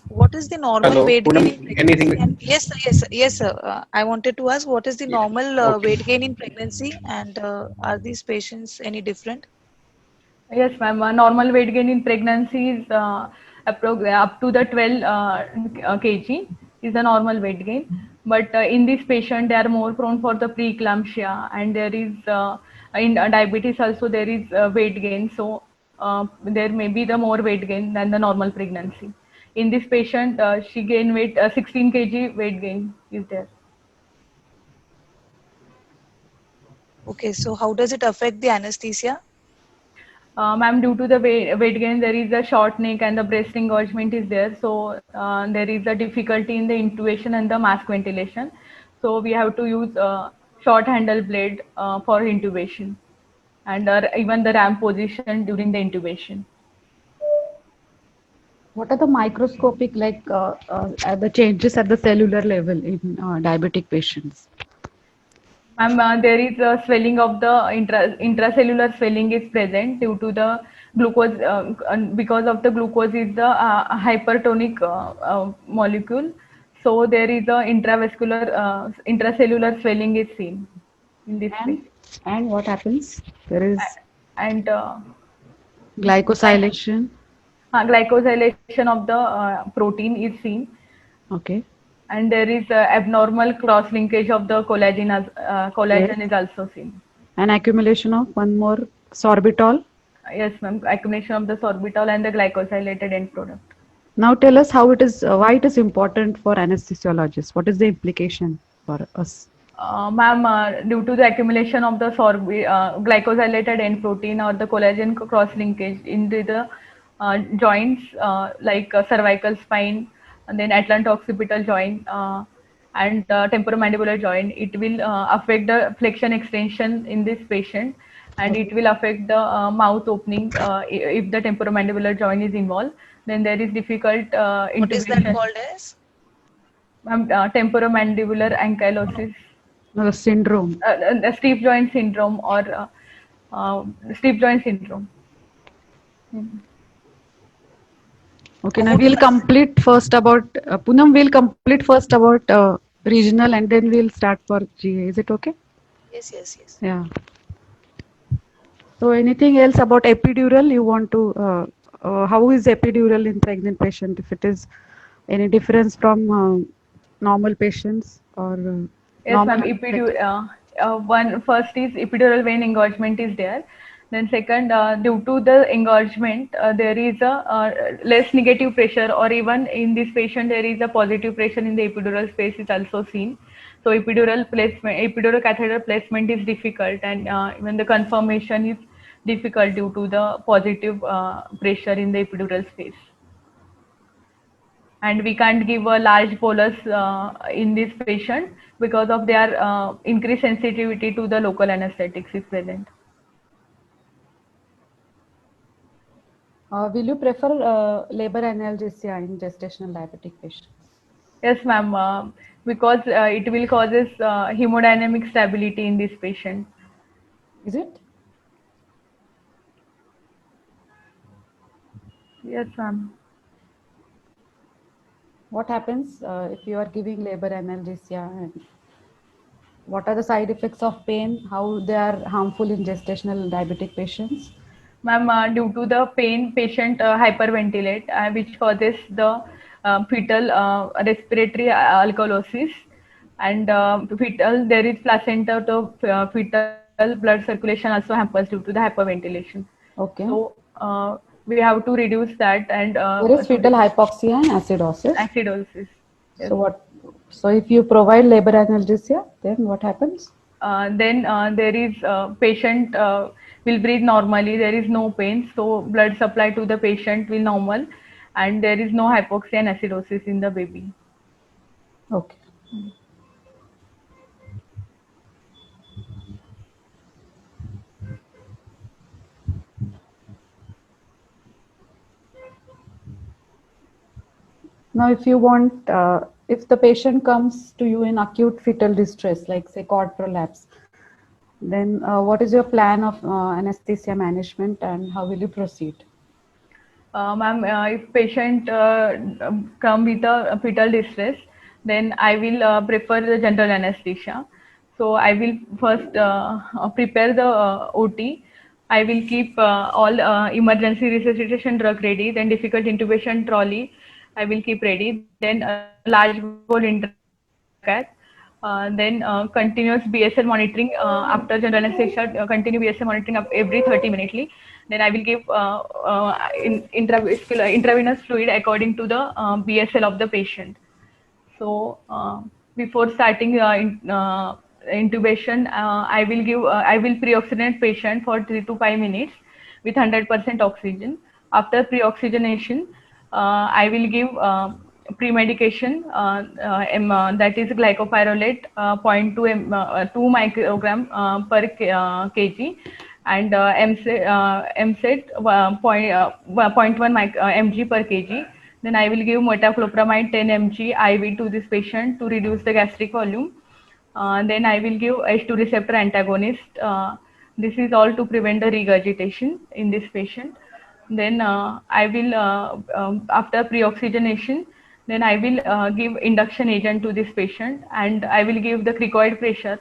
What is the normal Hello, weight gain in Poonam. pregnancy? Anything? And yes, sir, yes, sir, yes, sir. I wanted to ask what is the Yeah. normal Okay. weight gain in pregnancy, and are these patients any different? Yes, ma'am. Normal weight gain in pregnancy is up to the 12 kg is the normal weight gain. But in this patient, they are more prone for the preeclampsia, and there is in diabetes also there is weight gain. So there may be the more weight gain than the normal pregnancy. In this patient, she gained weight, 16 kg weight gain is there. Okay, so how does it affect the anesthesia? Ma'am, due to the weight gain, there is a short neck and the breast engorgement is there. So there is a difficulty in the intubation and the mask ventilation. So we have to use short handle blade for intubation and even the ramp position during the intubation. What are the microscopic the changes at the cellular level in diabetic patients? Ma'am, there is a swelling of the intracellular swelling is present due to the glucose, because of the glucose is the hypertonic molecule. So there is a intracellular swelling is seen in this patient. And what happens? There is And glycosylation. glycosylation of the protein is seen. Okay. And there is abnormal cross linkage of the collagen Yes. is also seen. And accumulation of one more sorbitol. Yes, ma'am. Accumulation of the sorbitol and the glycosylated end product. Now tell us how it is, why it is important for anesthesiologists. What is the implication for us? Ma'am, due to the accumulation of the glycosylated end protein or the collagen cross linkage into the joints like cervical spine and then atlanto-occipital joint and temporomandibular joint, it will affect the flexion extension in this patient, and it will affect the mouth opening if the temporomandibular joint is involved. Then there is difficult What is that intubation. called as? Temporomandibular ankylosis. No, the syndrome. The steep joint syndrome or steep joint syndrome. Okay, now we'll complete first about Poonam. We'll complete first about regional, and then we'll start for GA. Is it okay? Yes, yes, yes. Yeah. So anything else about epidural you want to? How is epidural in pregnant patient? If it is any difference from normal patients or Yes, normal ma'am. One first is epidural vein engorgement is there. Then second, due to the engorgement, there is a less negative pressure, or even in this patient there is a positive pressure in the epidural space is also seen. So epidural catheter placement is difficult, and even the confirmation is difficult due to the positive pressure in the epidural space. And we can't give a large bolus in this patient because of their increased sensitivity to the local anesthetics is present. will you prefer labor analgesia in gestational diabetic patients? Yes, ma'am, because it will causes hemodynamic stability in this patient. Is it? Yes, ma'am. What happens if you are giving labor analgesia, and what are the side effects of pain? How they are harmful in gestational diabetic patients? Ma'am, due to the pain, patient hyperventilate, which causes the fetal respiratory alkalosis, and fetal there is placenta to fetal blood circulation also happens due to the hyperventilation. Okay. So we have to reduce that, and There is fetal hypoxia and acidosis. acidosis. Yes. So what? So if you provide labor analgesia, then what happens? Then there is patient will breathe normally. There is no pain, so blood supply to the patient will normal, and there is no hypoxia and acidosis in the baby. Okay. Now, if you want, if the patient comes to you in acute fetal distress, like say cord prolapse, then what is your plan of anesthesia management and how will you proceed? Ma'am, if patient come with a fetal distress, then I will prefer the general anesthesia. So I will first prepare the OT. I will keep all emergency resuscitation drug ready. Then difficult intubation trolley I will keep ready. Then large bowel intracath. Then continuous BSL monitoring after general anesthesia. Continue BSL monitoring every 30 minutes. Then I will give intravenous fluid according to the BSL of the patient. So before starting intubation, I will pre-oxygenate patient for 3 to 5 minutes with 100% oxygen. After pre-oxygenation, I will give pre-medication that is glycopyrrolate 2 microgram per kg, and MSET 0.1 mg per kg. Then I will give metoclopramide 10 mg IV to this patient to reduce the gastric volume. Then I will give H2 receptor antagonist. This is all to prevent the regurgitation in this patient. Then I will, after pre-oxygenation, then I will give induction agent to this patient, and I will give the cricoid pressure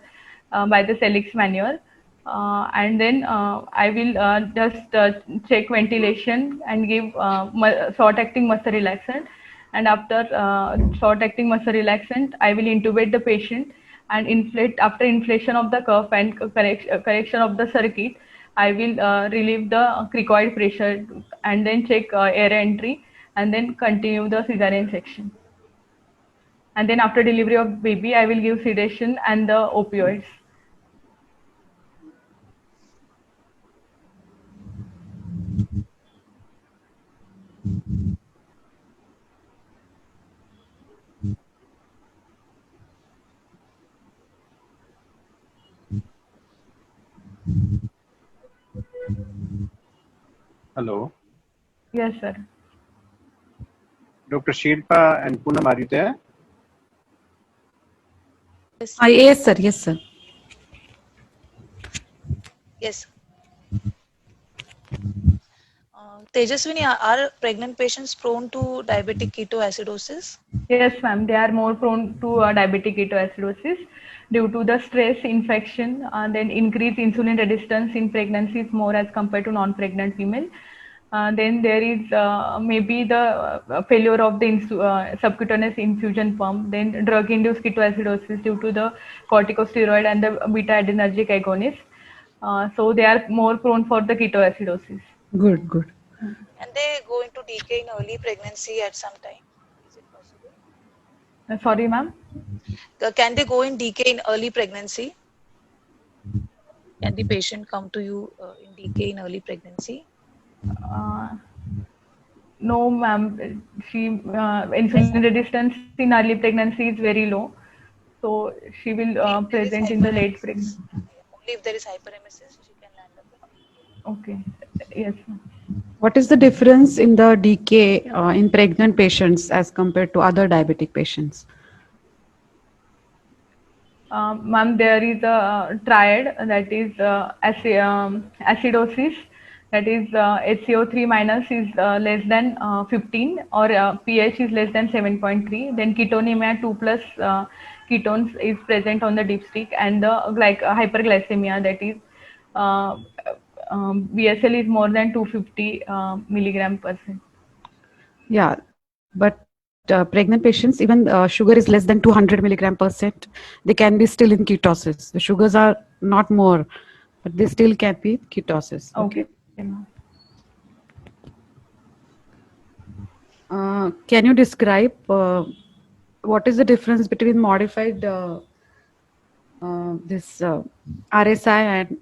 by the Celix manual. And then I will just check ventilation and give short-acting muscle relaxant. And after short-acting muscle relaxant, I will intubate the patient and inflate. After inflation of the cuff and correction of the circuit, I will relieve the cricoid pressure and then check air entry, and then continue the cesarean section. And then after delivery of baby, I will give sedation and the opioids. Hello. Yes, sir. Dr. Shilpa and Poonam, are you there? Yes, sir. Yes, sir. Yes. Tejaswini, are pregnant patients prone to diabetic ketoacidosis? Yes, ma'am. They are more prone to diabetic ketoacidosis due to the stress, infection, and then increased insulin resistance in pregnancies more as compared to non-pregnant female. Then there is maybe the failure of the subcutaneous infusion pump. Then drug-induced ketoacidosis due to the corticosteroid and the beta-adrenergic agonist. So they are more prone for the ketoacidosis. Good, good. And they go into decay in early pregnancy at some time. Is it possible? Sorry, ma'am. Can they go in decay in early pregnancy? Can the patient come to you in decay in early pregnancy? No, ma'am. She insulin resistance in early pregnancy is very low, so she will present in the late pregnancy. Only if there is hyperemesis, she can land up. Okay. Yes, ma'am. What is the difference in the decay in pregnant patients as compared to other diabetic patients? Ma'am, there is a triad, that is acidosis, that is HCO3 minus is less than 15, or pH is less than 7.3. Then ketonemia 2 plus ketones is present on the dipstick, and the hyperglycemia, that is BSL is more than 250 milligram %. Yeah, but pregnant patients, even sugar is less than 200 milligram %, they can be still in ketosis. The sugars are not more, but they still can be ketosis. Okay. Can you describe what is the difference between modified RSI and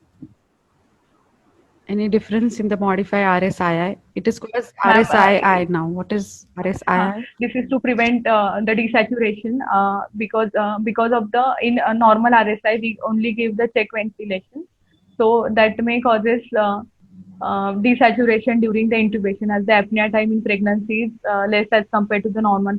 any difference in the modified RSII? It is called as RSII now. What is RSII? This is to prevent the desaturation because of the normal RSI we only give the check ventilation, so that may causes desaturation during the intubation, as the apnea time in pregnancy is less as compared to the normal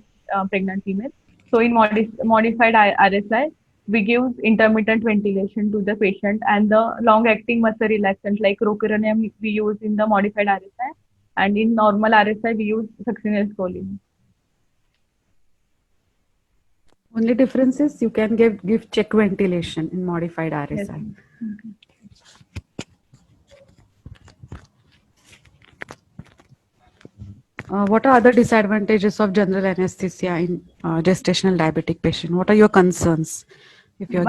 pregnant female. So in modified RSI, we give intermittent ventilation to the patient, and the long-acting muscle relaxant like rocuronium we use in the modified RSI, and in normal RSI we use succinylcholine. choline. Only difference is you can give check ventilation in modified RSI. Yes. Okay. What are other disadvantages of general anesthesia in gestational diabetic patient? What are your concerns? If you're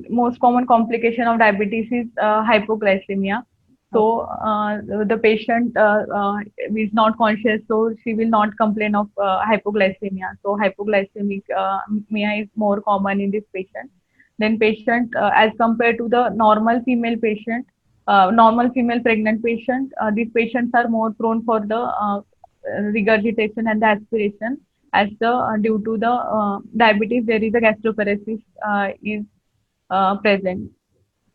Most common complication of diabetes is hypoglycemia. So the patient is not conscious, so she will not complain of hypoglycemia. So hypoglycemic mia is more common in this patient. Then patient, as compared to the normal female patient, normal female pregnant patient, these patients are more prone for the regurgitation and the aspiration. As the due to the diabetes, there is a gastroparesis is present.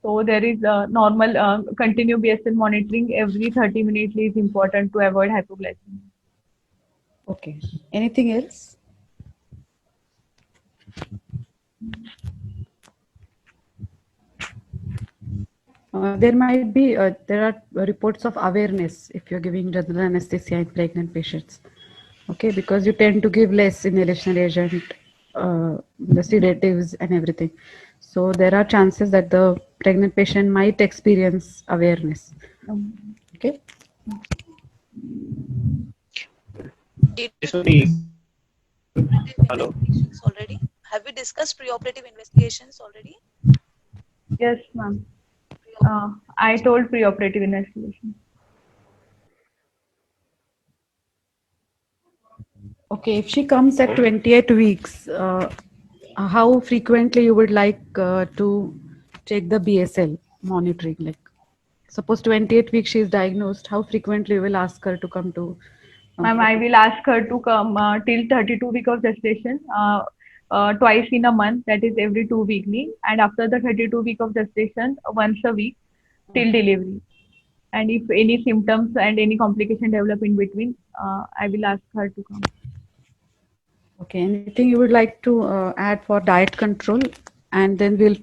So there is normal continue BSL monitoring every 30 minutes is important to avoid hypoglycemia. Okay. Anything else? There might be there are reports of awareness if you're giving general anesthesia in pregnant patients. Okay, because you tend to give less inhalation agent, the sedatives and everything. So there are chances that the pregnant patient might experience awareness. Okay. Did This only, preoperative hello. investigations already? Have we discussed preoperative investigations already? Yes, ma'am. I told preoperative investigation. Okay, if she comes at 28 weeks, how frequently you would like to check the BSL monitoring? Like, suppose 28 weeks she is diagnosed, how frequently you will ask her to come to? Ma'am, I will ask her to come till 32 week of gestation, twice in a month, that is every 2 weekly, and after the 32 week of gestation, once a week till delivery. And if any symptoms and any complication develop in between, I will ask her to come. Okay, anything you would like to add for diet control? And then we'll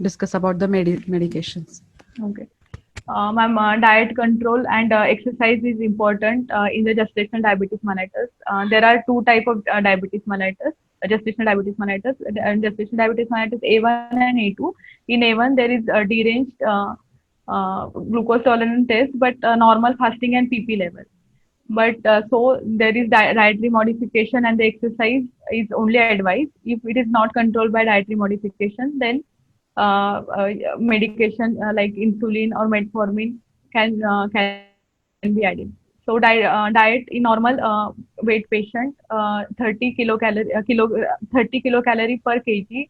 discuss about the medications. Okay. Ma'am, diet control and exercise is important in the gestational diabetes mellitus. There are two type of diabetes mellitus, gestational diabetes mellitus, and gestational diabetes mellitus A1 and A2. In A1, there is a deranged glucose tolerance test, but normal fasting and PP level. But so there is dietary modification and the exercise is only advised. If it is not controlled by dietary modification, then medication like insulin or metformin can be added. So diet in normal weight patient, 30 kilocalorie per kg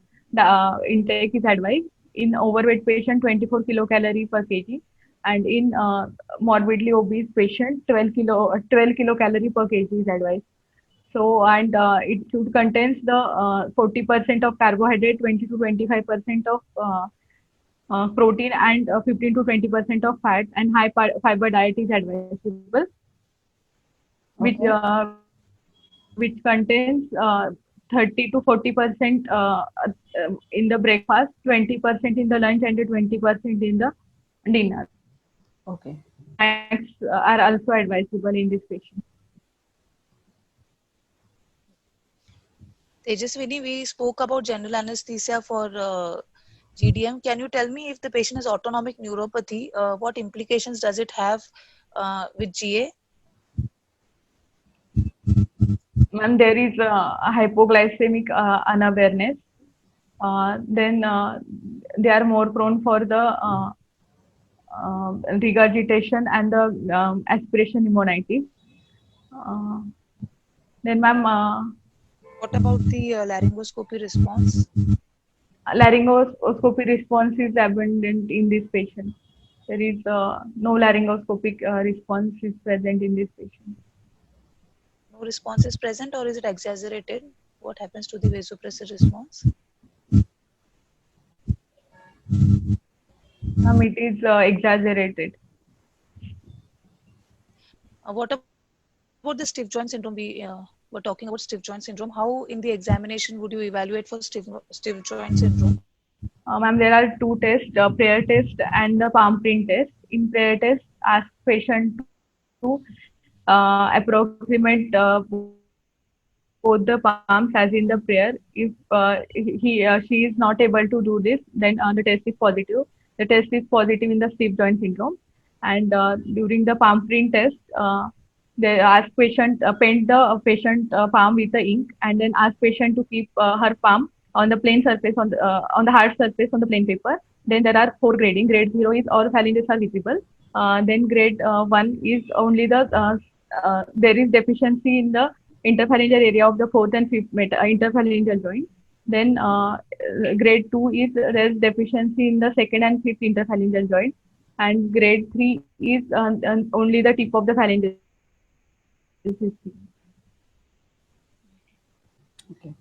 intake is advised. In overweight patient, 24 kilocalorie per kg, and in morbidly obese patient, 12 kilocalorie per kg is advised. So, and it should contains the 40% of carbohydrate, 20 to 25% of protein, and 15 to 20% of fat, and high fiber diet is advisable, which contains 30 to 40% in the breakfast, 20% in the lunch, and 20% in the dinner. Okay. Snacks are also advisable in this patient. Tejaswini, we spoke about general anesthesia for GDM. Can you tell me if the patient has autonomic neuropathy, what implications does it have with GA? Ma'am, there is hypoglycemic unawareness. Then they are more prone for the regurgitation and the aspiration pneumonitis. Then, ma'am, What about the laryngoscopy response? laryngoscopy response is abundant in this patient. There is no laryngoscopic response is present in this patient. No response is present, or is it exaggerated? What happens to the vasopressor response? It is exaggerated. What about the stiff joint syndrome? We were talking about stiff joint syndrome. How in the examination would you evaluate for stiff joint syndrome? Ma'am, there are two tests, the prayer test and the palm print test. In prayer test, ask patient to approximate both the palms as in the prayer. If she is not able to do this, then the test is positive. The test is positive in the stiff joint syndrome. And during the palm print test, they ask patient paint the patient palm with the ink, and then ask patient to keep her palm on the plain surface on the hard surface on the plain paper. Then there are 4 grading. Grade 0 is all phalanges are visible. Then grade 1 is only the there is deficiency in the interphalangeal area of the fourth and fifth interphalangeal joint. Then grade 2 is there is deficiency in the second and fifth interphalangeal joint, and grade 3 is only the tip of the phalangeal system. Okay.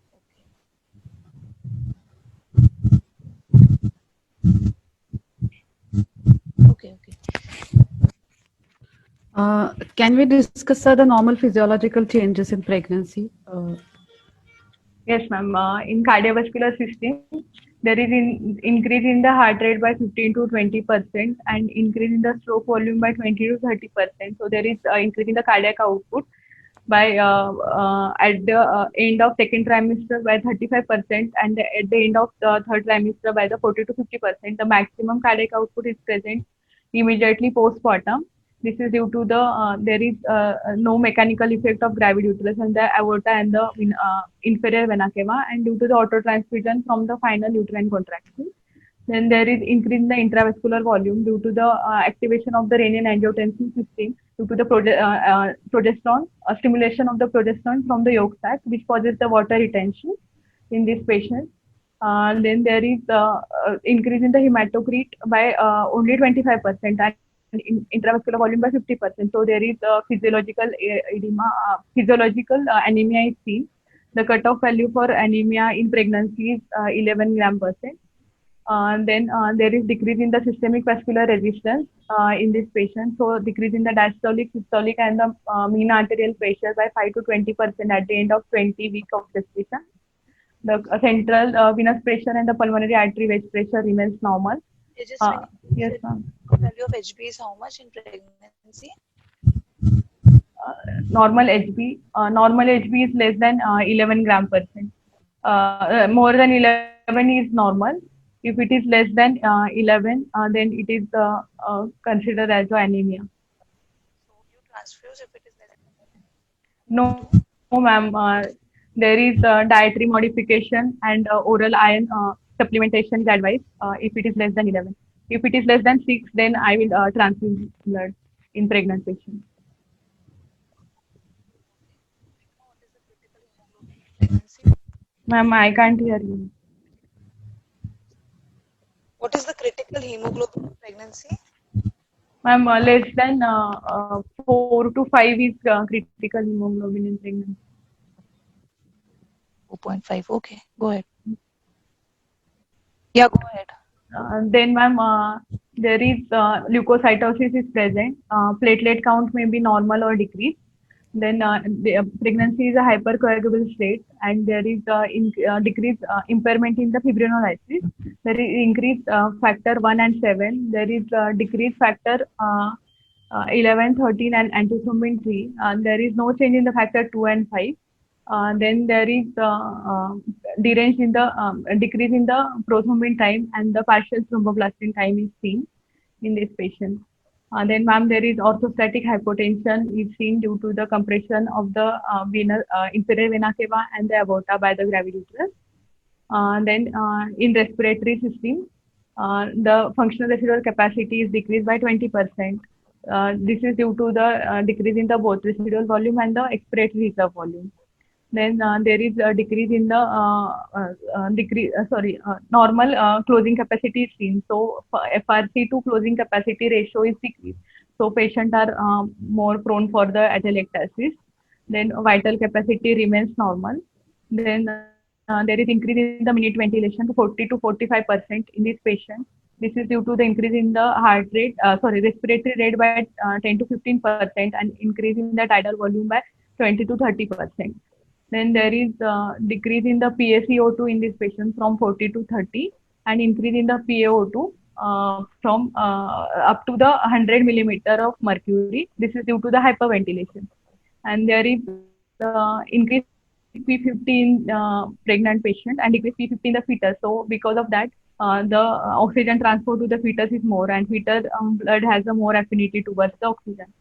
Okay, okay. Can we discuss the normal physiological changes in pregnancy? Yes, ma'am. In cardiovascular system, there is increase in the heart rate by 15 to 20% and increase in the stroke volume by 20 to 30%. So there is increase in the cardiac output by at the end of second trimester by 35% and at the end of the third trimester by the 40 to 50%. The maximum cardiac output is present immediately postpartum. This is due to the there is no mechanical effect of graviduterus and the aorta and the inferior vena cava, and due to the autotransfusion from the final uterine contraction. Then there is increase in the intravascular volume due to the activation of the renin-angiotensin system due to the progesterone, stimulation of the progesterone from the yolk sac, which causes the water retention in this patient. Then there is increase in the hematocrit by only 25% and in intravascular volume by 50%. So there is physiological edema, physiological anemia is seen. The cutoff value for anemia in pregnancy is 11 gram percent. Then there is decrease in the systemic vascular resistance in this patient. So decrease in the diastolic, systolic, and the mean arterial pressure by 5 to 20% at the end of 20 weeks of gestation. The central venous pressure and the pulmonary artery wedge pressure remains normal. Yes, ma'am. Value of HB is how much in pregnancy? Normal HB is less than 11 gram percent. More than 11 is normal. If it is less than 11, then it is considered as anemia. So you transfuse if it is less than 11? No, ma'am. There is dietary modification and oral iron supplementation is advised if it is less than 11. If it is less than 6, then I will transfuse blood in pregnant patients. pregnancy? Ma'am, I can't hear you. What is the critical hemoglobin in pregnancy? Ma'am, less than 4 to 5 is critical hemoglobin in pregnancy. 4.5. Okay, go ahead. Yeah, go ahead. Then, ma'am, there is leukocytosis is present. Platelet count may be normal or decreased. Then the pregnancy is a hypercoagulable state, and there is decreased impairment in the fibrinolysis. There is increased factor 1 and 7. There is decreased factor 11, 13, and antithrombin 3. There is no change in the factor 2 and 5. Then there is derange in the decrease in the prothrombin time, and the partial thromboplastin time is seen in this patient. Then, ma'am, there is orthostatic hypotension is seen due to the compression of the inferior vena cava and the aorta by the graviduterus. Then, in respiratory system, the functional residual capacity is decreased by 20%. This is due to the decrease in the both residual volume and the expiratory reserve volume. Then there is a decrease in the normal closing capacity is seen. So FRC to closing capacity ratio is decreased. So patients are more prone for the atelectasis. Then vital capacity remains normal. Then there is increase in the minute ventilation to 40 to 45% in this patient. This is due to the increase in the respiratory rate by 10 to 15% and increase in the tidal volume by 20 to 30%. Then there is decrease in the PaCO2 in this patient from 40 to 30 and increase in the PaO2 from up to the 100 millimeter of mercury. This is due to the hyperventilation. And there is increase P50 in pregnant patient and decrease P50 in the fetus. So because of that, the oxygen transport to the fetus is more, and fetus blood has a more affinity towards the oxygen.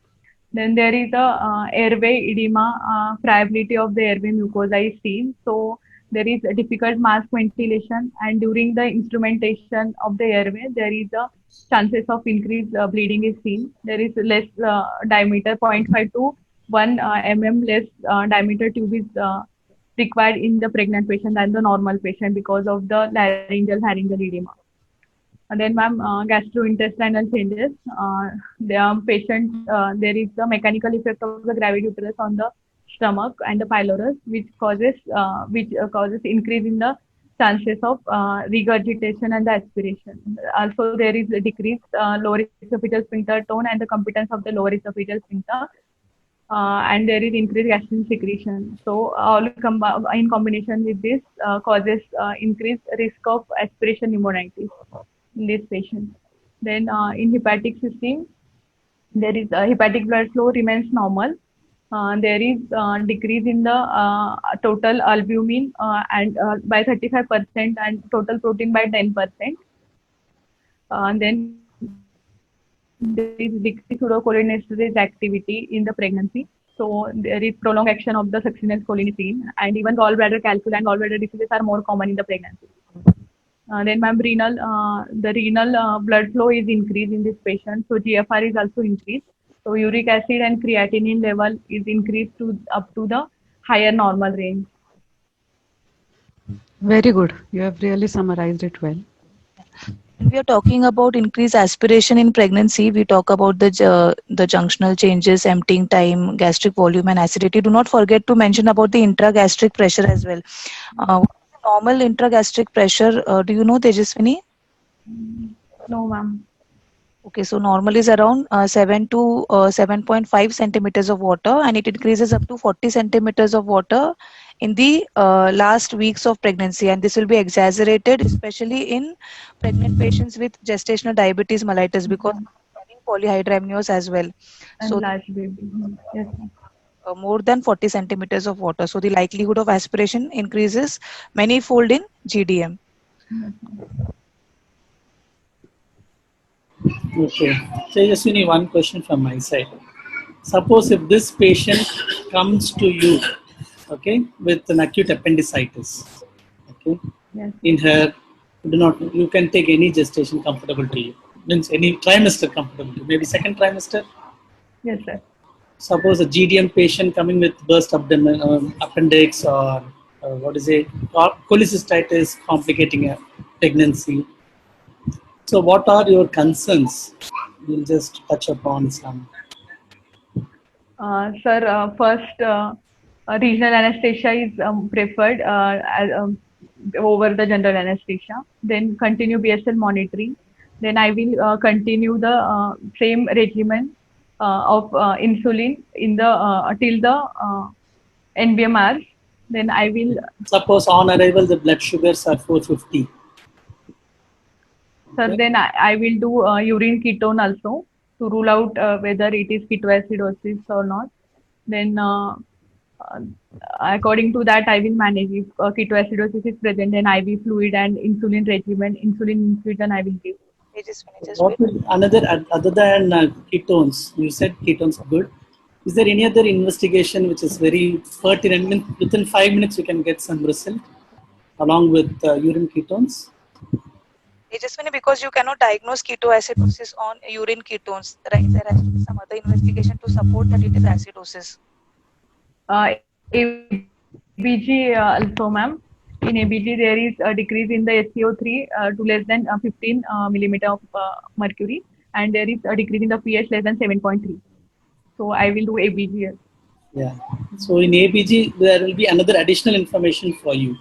Then there is a airway edema, friability of the airway mucosa is seen. So There is a difficult mask ventilation, and during the instrumentation of the airway, there is a chances of increased bleeding is seen. There is less diameter, 0.5 to 1 mm less diameter tube is required in the pregnant patient than the normal patient because of the laryngeal edema. And then, ma'am, gastrointestinal changes. The patient, there is the mechanical effect of the graviduterus on the stomach and the pylorus, which causes increase in the chances of regurgitation and the aspiration. Also, there is a decreased lower esophageal sphincter tone and the competence of the lower esophageal sphincter. And there is increased gastrin secretion. So in combination with this causes increased risk of aspiration pneumonitis in this patient. Then in hepatic system, there is hepatic blood flow remains normal. There is decrease in the total albumin and by 35% and total protein by 10%. Then there is decreased pseudocholinesterase activity in the pregnancy. So there is prolonged action of the succinylcholine, and even gallbladder calculi and gallbladder diseases are more common in the pregnancy. Then, ma'am, the renal blood flow is increased in this patient. So GFR is also increased. So uric acid and creatinine level is increased to up to the higher normal range. Very good. You have really summarized it well. When we are talking about increased aspiration in pregnancy, we talk about the junctional changes, emptying time, gastric volume, and acidity. Do not forget to mention about the intragastric pressure as well. Normal intragastric pressure, do you know, Tejaswini? No, ma'am. Okay, so normal is around 7 to 7.5 centimeters of water, and it increases up to 40 centimeters of water in the last weeks of pregnancy, and this will be exaggerated especially in pregnant patients with gestational diabetes mellitus because having polyhydramnios as well. And So large baby. Yes, ma'am. more than 40 centimeters of water. So the likelihood of aspiration increases many-fold in GDM. Okay. So just only one question from my side. Suppose if this patient comes to you, okay, with an acute appendicitis, okay, Yes. in her, you can take any gestation comfortable to you, means any trimester comfortable to you, maybe second trimester. Yes, sir. Suppose a GDM patient coming with burst abdomen, appendix, or cholecystitis complicating a pregnancy. So, what are your concerns? We'll just touch upon some. Sir, first, regional anesthesia is preferred over the general anesthesia. Then continue BSL monitoring. Then I will continue the same regimen of insulin in the till the NBMR. Then I will. Suppose on arrival the blood sugars are 450. Sir, then I will do urine ketone also to rule out whether it is ketoacidosis or not. Then according to that, I will manage if ketoacidosis is present, then IV fluid and insulin regimen, insulin infusion I will give. What will other than ketones? You said ketones are good. Is there any other investigation which is very pertinent? Within 5 minutes, you can get some result along with urine ketones. Tejaswini, because you cannot diagnose ketoacidosis on urine ketones, right? There has to be some other investigation to support that it is acidosis. ABG also, ma'am. In ABG, there is a decrease in the SCO3 to less than 15 millimeter of mercury, and there is a decrease in the pH less than 7.3. So I will do ABG. Yeah. So in ABG, there will be another additional information for you,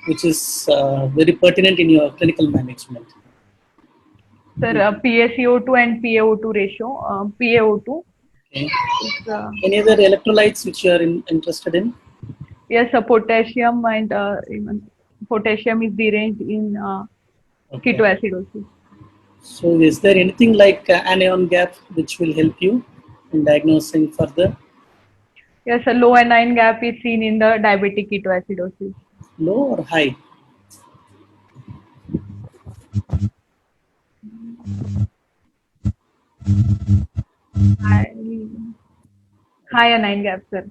which is very pertinent in your clinical management. Sir, PaCO2 and PaO2 ratio. PaO2. Okay. Is, any other electrolytes which you are interested in? Yes, potassium and even potassium is deranged in ketoacidosis. So is there anything like anion gap which will help you in diagnosing further? Yes, a low anion gap is seen in the diabetic ketoacidosis. Low or high? High anion gap, sir.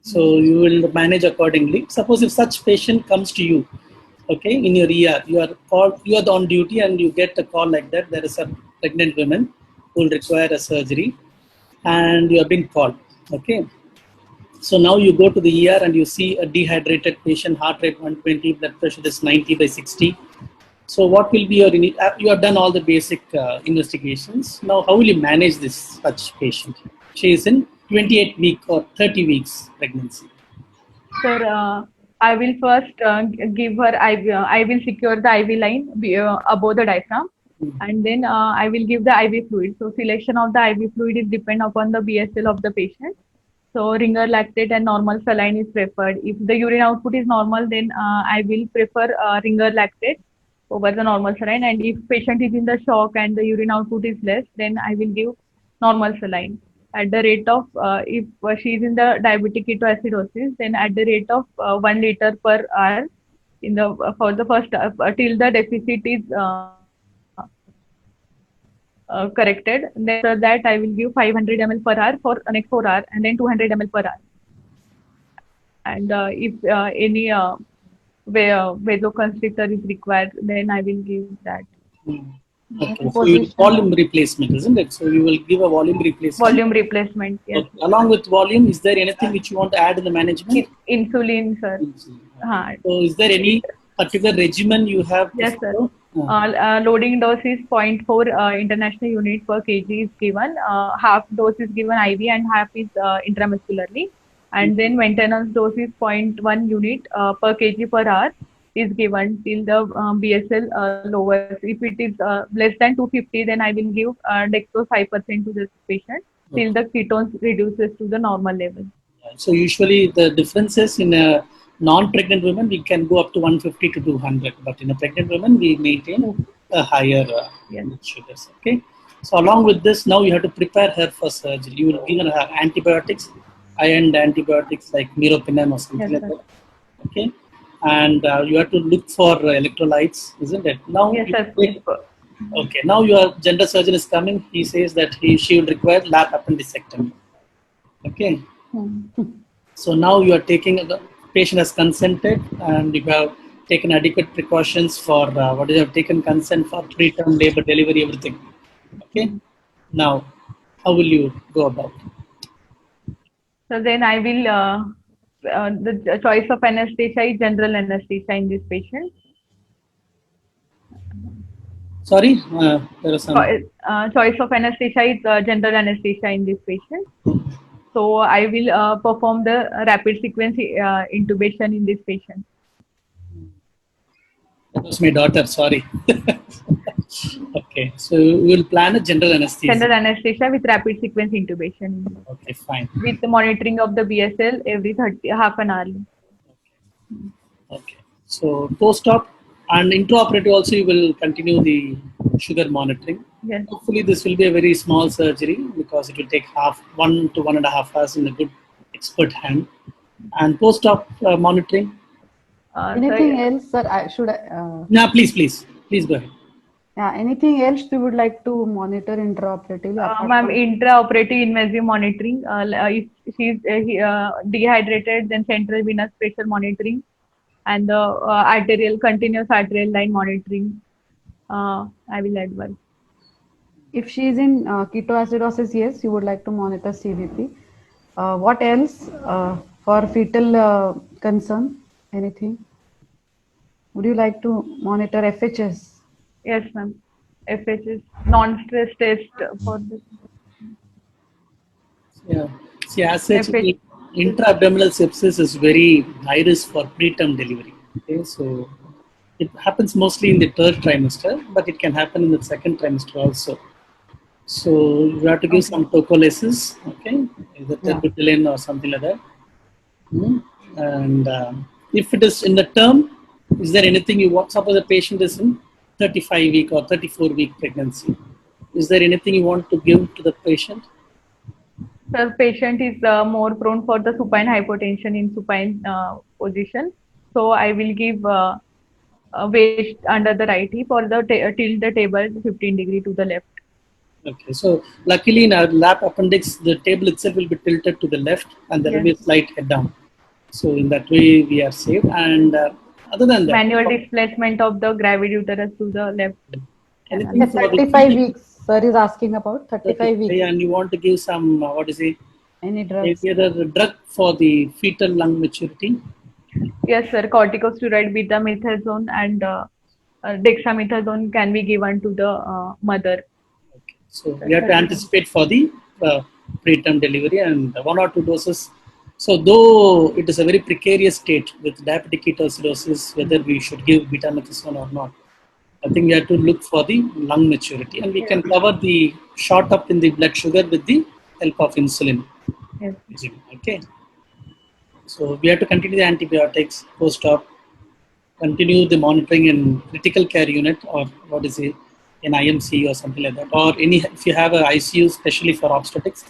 So you will manage accordingly. Suppose if such patient comes to you, okay, in your ER, you are called, you are on duty and you get a call like that. There is a pregnant woman who will require a surgery, and you have been called. Okay. So now you go to the ER and you see a dehydrated patient, heart rate 120, blood pressure is 90/60. So what will be your, you have done all the basic investigations. Now how will you manage this such patient? She is in 28 week or 30 weeks pregnancy. Sir, I will first give her IV. I will secure the IV line above the diaphragm, and then I will give the IV fluid. So selection of the IV fluid is depend upon the BSL of the patient. So ringer lactate and normal saline is preferred. If the urine output is normal, then I will prefer ringer lactate over the normal saline. And if patient is in the shock and the urine output is less, then I will give normal saline. At the rate of, if she is in the diabetic ketoacidosis, then at the rate of 1 liter per hour in the for the first till the deficit is corrected. Then after that, I will give 500 ml per hour for next 4 hours, and then 200 ml per hour. And if any vasoconstrictor is required, then I will give that. Okay, so you volume replacement, isn't it? So you will give a volume replacement. Volume replacement, yes. Okay. Along with volume, is there anything which you want to add in the management? Insulin, sir. Insulin. So is there any particular regimen you have? Yes, sir. Loading dose is 0.4 international unit per kg is given. Half dose is given IV and half is intramuscularly. And then maintenance dose is 0.1 unit per kg per hour is given till the BSL lowers. If it is less than 250, then I will give dextrose 5% to this patient till the ketones reduces to the normal level. So usually the differences in a non-pregnant women, we can go up to 150 to 200, but in a pregnant woman, we maintain a higher sugars. Okay. So along with this, now you have to prepare her for surgery. You will give her antibiotics, iron antibiotics like meropenem or something like that. Okay. And you have to look for electrolytes, isn't it? Now, yes, sir. Okay. Now your general surgeon is coming. He says that she will require lap appendicectomy. Okay. So now you are taking, the patient has consented and you have taken adequate precautions for you have taken consent for preterm labor, delivery, everything. Okay. Now, how will you go about? So then I will, the choice of anesthesia is general anesthesia in this patient. Sorry, there was some. Choice of anesthesia is general anesthesia in this patient. So I will perform the rapid sequence intubation in this patient. That was my daughter, sorry. Okay, so we will plan a general anesthesia. General anesthesia with rapid sequence intubation. Okay, fine. With the monitoring of the BSL every half an hour. Okay, so post-op and intraoperative also you will continue the sugar monitoring. Yes. Hopefully this will be a very small surgery because it will take 1 to 1.5 hours in a good expert hand. And post-op monitoring. Anything else, sir? No, please go ahead. Yeah, anything else you would like to monitor intraoperatively? Ma'am, intraoperative invasive monitoring. If she's dehydrated, then central venous pressure monitoring and the continuous arterial line monitoring. I will advise. If she is in ketoacidosis, yes, you would like to monitor CVP. What else for fetal concern? Anything? Would you like to monitor FHS? Yes, ma'am. FHS non-stress test for this. Yeah. See, as such, intra-abdominal sepsis is very high risk for preterm delivery. Okay, so it happens mostly in the third trimester, but it can happen in the second trimester also. So you have to give some tocolysis, okay, either terbutaline or something like that. And if it is in the term, is there anything you want? Suppose a patient is in 35-week or 34-week pregnancy. Is there anything you want to give to the patient? The patient is more prone for the supine hypotension in supine position. So I will give weight under the right hip or the tilt the table 15 degree to the left. Okay, so luckily in our lap appendix, the table itself will be tilted to the left and there will be a Yes. slight head down. So in that way, we are safe. And other than that, Manual displacement of the gravid uterus to the left canal. anything The for the 35 weeks, sir is asking about 35 weeks. and you want to give some, what is it, Any drugs? either a drug for the fetal lung maturity. Yes, sir. Corticosteroid, betamethasone, and dexamethasone can be given to the mother. Okay. So we have to anticipate for the preterm delivery and 1 or 2 doses. So though it is a very precarious state with diabetic ketoacidosis, whether we should give betamethasone or not, I think we have to look for the lung maturity, and we can cover the shot up in the blood sugar with the help of insulin. Yes. Okay. So we have to continue the antibiotics post-op, continue the monitoring in critical care unit or what is it, an IMC or something like that, or any if you have an ICU especially for obstetrics,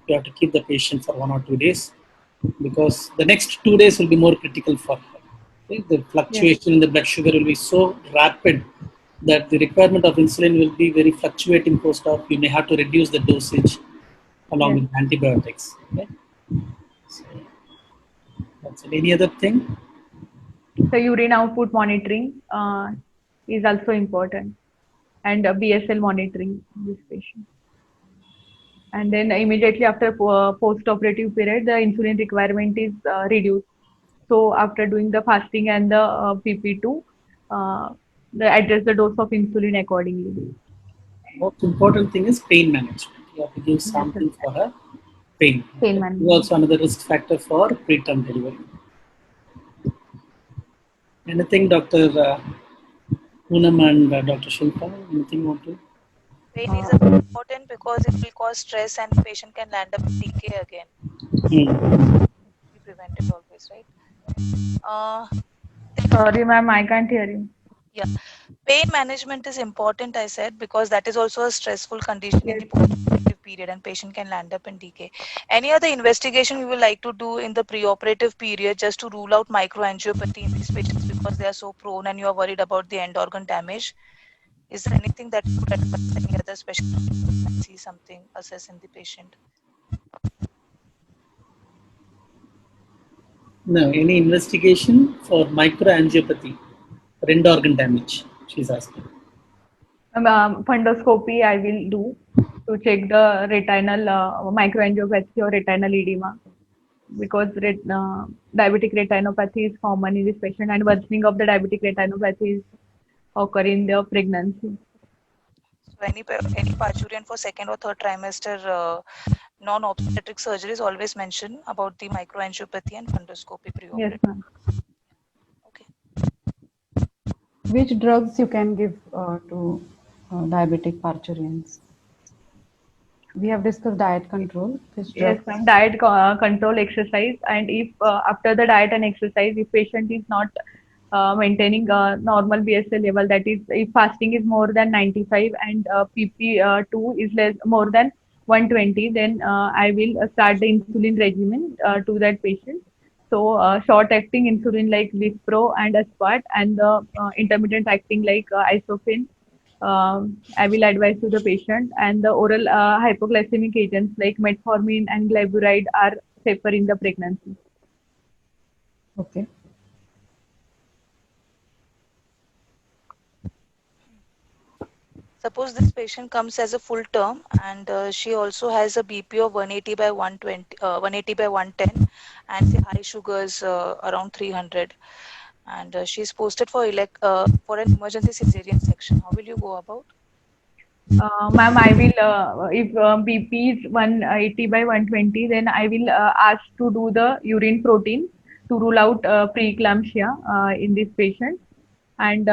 you have to keep the patient for 1 or 2 days because the next 2 days will be more critical for her. Okay? The fluctuation in the blood sugar will be so rapid that the requirement of insulin will be very fluctuating post-op. You may have to reduce the dosage along with antibiotics. Okay? So that's it. Any other thing? The urine output monitoring is also important, and BSL monitoring in this patient. And then immediately after post-operative period, the insulin requirement is reduced. So after doing the fasting and the PP2, adjust the dose of insulin accordingly. Most important thing is pain management. You have to give something for her pain. Pain This management. is also another risk factor for preterm delivery. Anything, Dr. Poonam and Dr. Shilpa? Anything you want to? Pain is important because it will cause stress and the patient can land up in decay again. Be prevented always, right? Sorry, ma'am, I can't hear you. Yeah, pain management is important, I said, because that is also a stressful condition in the post-operative period and patient can land up in decay. Any other investigation we would like to do in the preoperative period just to rule out microangiopathy in these patients because they are so prone and you are worried about the end organ damage? Is there anything that you would advise any other specialist to see something, assess in the patient? No, any investigation for microangiopathy, end organ damage, she's asking. Fundoscopy I will do to check the retinal microangiopathy or retinal edema because diabetic retinopathy is common in this patient and worsening of the diabetic retinopathy is occur in the pregnancy. So any parturian for second or third trimester non-obstetric surgery is always mentioned about the microangiopathy and fundoscopy preoperative. Yes, ma'am. Okay. Which drugs you can give to diabetic parturients? We have discussed diet control. Which Yes, drugs? ma'am. Diet control, exercise, and if after the diet and exercise, if patient is not maintaining normal BSL level, that is, if fasting is more than 95 and PP2 is more than 120, then I will start the insulin regimen to that patient. So short-acting insulin like Lispro and Aspart, and the intermittent acting like Isofen I will advise to the patient, and the oral hypoglycemic agents like metformin and glyburide are safer in the pregnancy. Okay. Suppose this patient comes as a full term and she also has a BP of 180 by 120, 180 by 110 and the high sugars around 300 and she's posted for for an emergency cesarean section. How will you go about? Ma'am, I will, if BP is 180 by 120, then I will ask to do the urine protein to rule out preeclampsia in this patient. And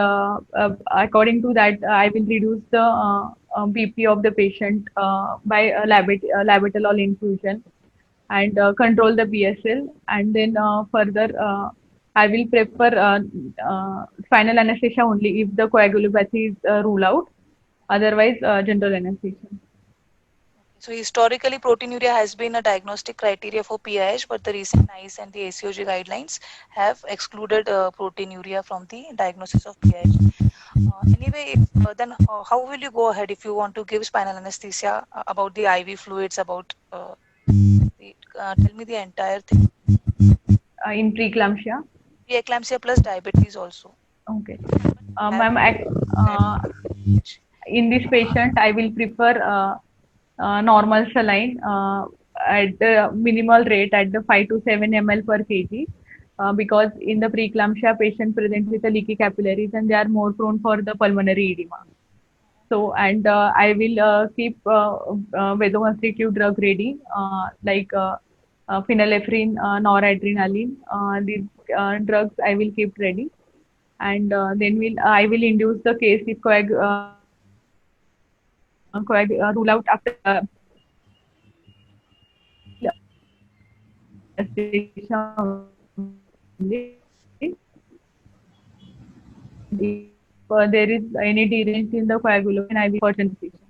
according to that, I will reduce the BP of the patient by labetalol infusion and control the BSL. And then further, I will prefer spinal anesthesia only if the coagulopathy is ruled out. Otherwise, general anesthesia. So historically, proteinuria has been a diagnostic criteria for PIH, but the recent NICE and the ACOG guidelines have excluded proteinuria from the diagnosis of PIH. Anyway, then how will you go ahead if you want to give spinal anesthesia about the IV fluids, about tell me the entire thing. In preeclampsia. Preeclampsia plus diabetes also. Okay. Ma'am, in this patient, I will prefer normal saline at the minimal rate at the 5 to 7 ml per kg. Because in the preeclampsia, patient present with a leaky capillaries and they are more prone for the pulmonary edema. So, and I will keep vasoconstrictive drug ready, like phenylephrine, noradrenaline. These drugs I will keep ready, and then I will induce the case if rule out after if there is any deranged in the coagulation, I will urgent patient.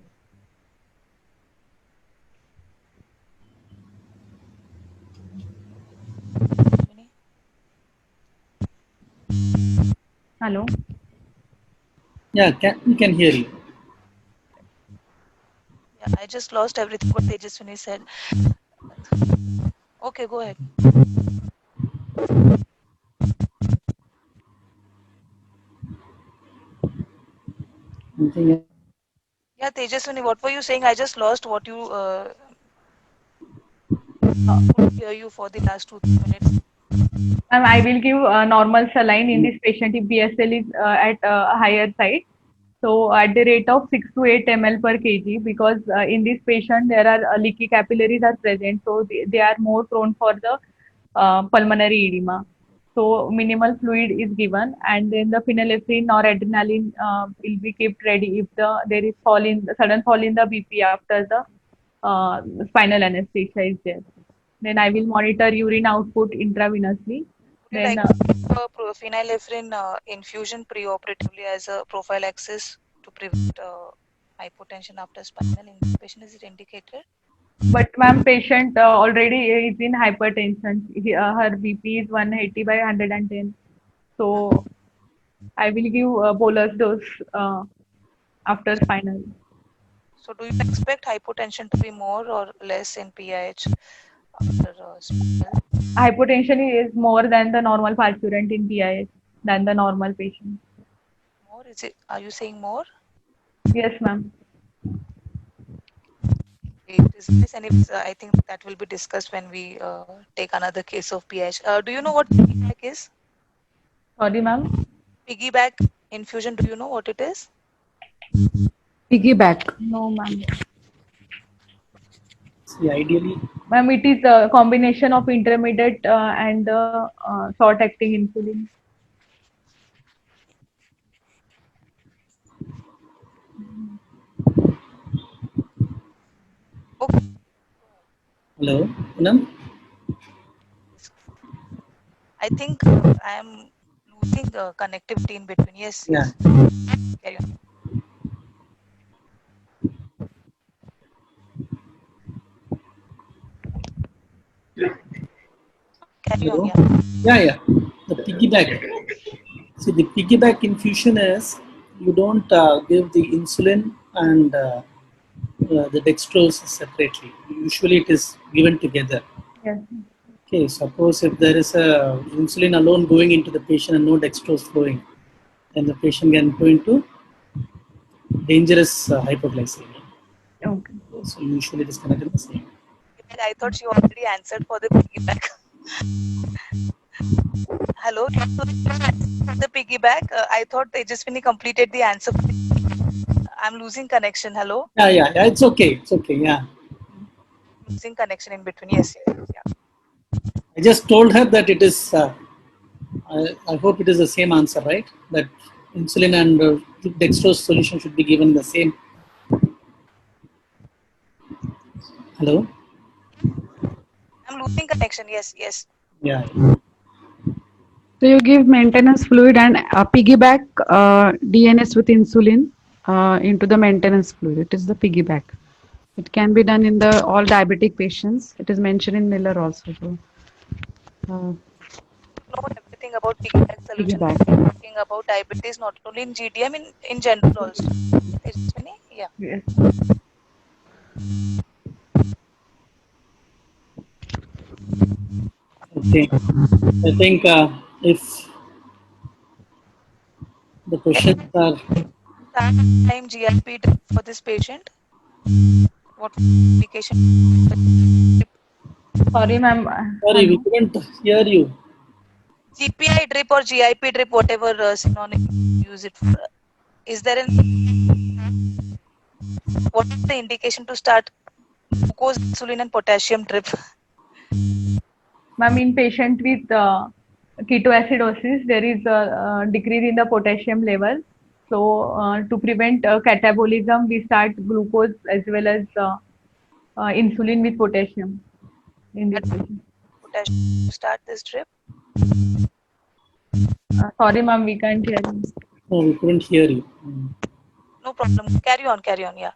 Hello. Yeah, we can hear you. Yeah, I just lost everything what Tejaswini said. Okay, go ahead. Anything Yeah, Tejaswini, what were you saying? I just lost what you couldn't hear you for the last 2-3 minutes. I will give normal saline in this patient if BSL is at a higher side. So at the rate of 6 to 8 ml per kg, because in this patient there are leaky capillaries are present, so they are more prone for the pulmonary edema. So minimal fluid is given, and then the phenylephrine or adrenaline will be kept ready if there is sudden fall in the BP after the spinal anesthesia is there. Then I will monitor urine output intravenously. Would you Then like to give phenylephrine infusion preoperatively as a prophylaxis to prevent hypotension after spinal intubation? Is it indicated? but ma'am, patient already is in hypertension. Her BP is 180 by 110. So I will give bolus dose after spinal. So do you expect hypotension to be more or less in PIH after spinal? Hypotension is more than the normal parturient in PIH than the normal patient. More? Is it? Are you saying more? Yes, ma'am. Anyways, I think that will be discussed when we take another case of PIH. Do you know what piggyback is? Sorry, ma'am. Piggyback infusion. Do you know what it is? Piggyback. No, ma'am. see, ideally, Ma'am, it is a combination of intermediate and the short-acting insulin. Okay. hello, Poonam? I think I am losing connectivity in between. Yes. Yeah. Carry on. Carry on. Hello? Yeah. Yeah. The piggyback. See, the piggyback infusion is you don't give the insulin and the dextrose separately. Usually, it is given together. Yes. Okay, suppose if there is a insulin alone going into the patient and no dextrose flowing, then the patient can go into dangerous hypoglycemia. Okay. So usually it is connected the same. I thought you already answered for the piggyback. Hello. The piggyback. I thought Tejaswini completed the answer. I'm losing connection. Hello. Yeah. It's okay. It's okay. Yeah. Losing connection in between. Yes. Yeah. I just told her that it is. I hope it is the same answer, right? That insulin and dextrose solution should be given the same. Hello. I'm losing connection. Yes. Yeah. So you give maintenance fluid and piggyback DNS with insulin into the maintenance fluid. It is the piggyback. It can be done in the all diabetic patients. It is mentioned in Miller also. So, Know everything about piggyback solution. piggyback. Talking about diabetes not only in GDM, in general also. Tejaswini? Yeah. Yes. Okay. I think if the questions are Start time GIP drip for this patient. What indication? Sorry, ma'am. sorry, we Hello. couldn't hear you. GPI drip or GIP drip, whatever synonym you use it for. Is there what is the indication to start glucose, insulin, and potassium drip? Ma'am, in patient with ketoacidosis, there is a decrease in the potassium level. So, to prevent catabolism, we start glucose as well as insulin with potassium in this patient. Potassium to start this drip. Sorry, ma'am, we can't hear you. No, we couldn't hear you. No problem. Carry on. Yeah.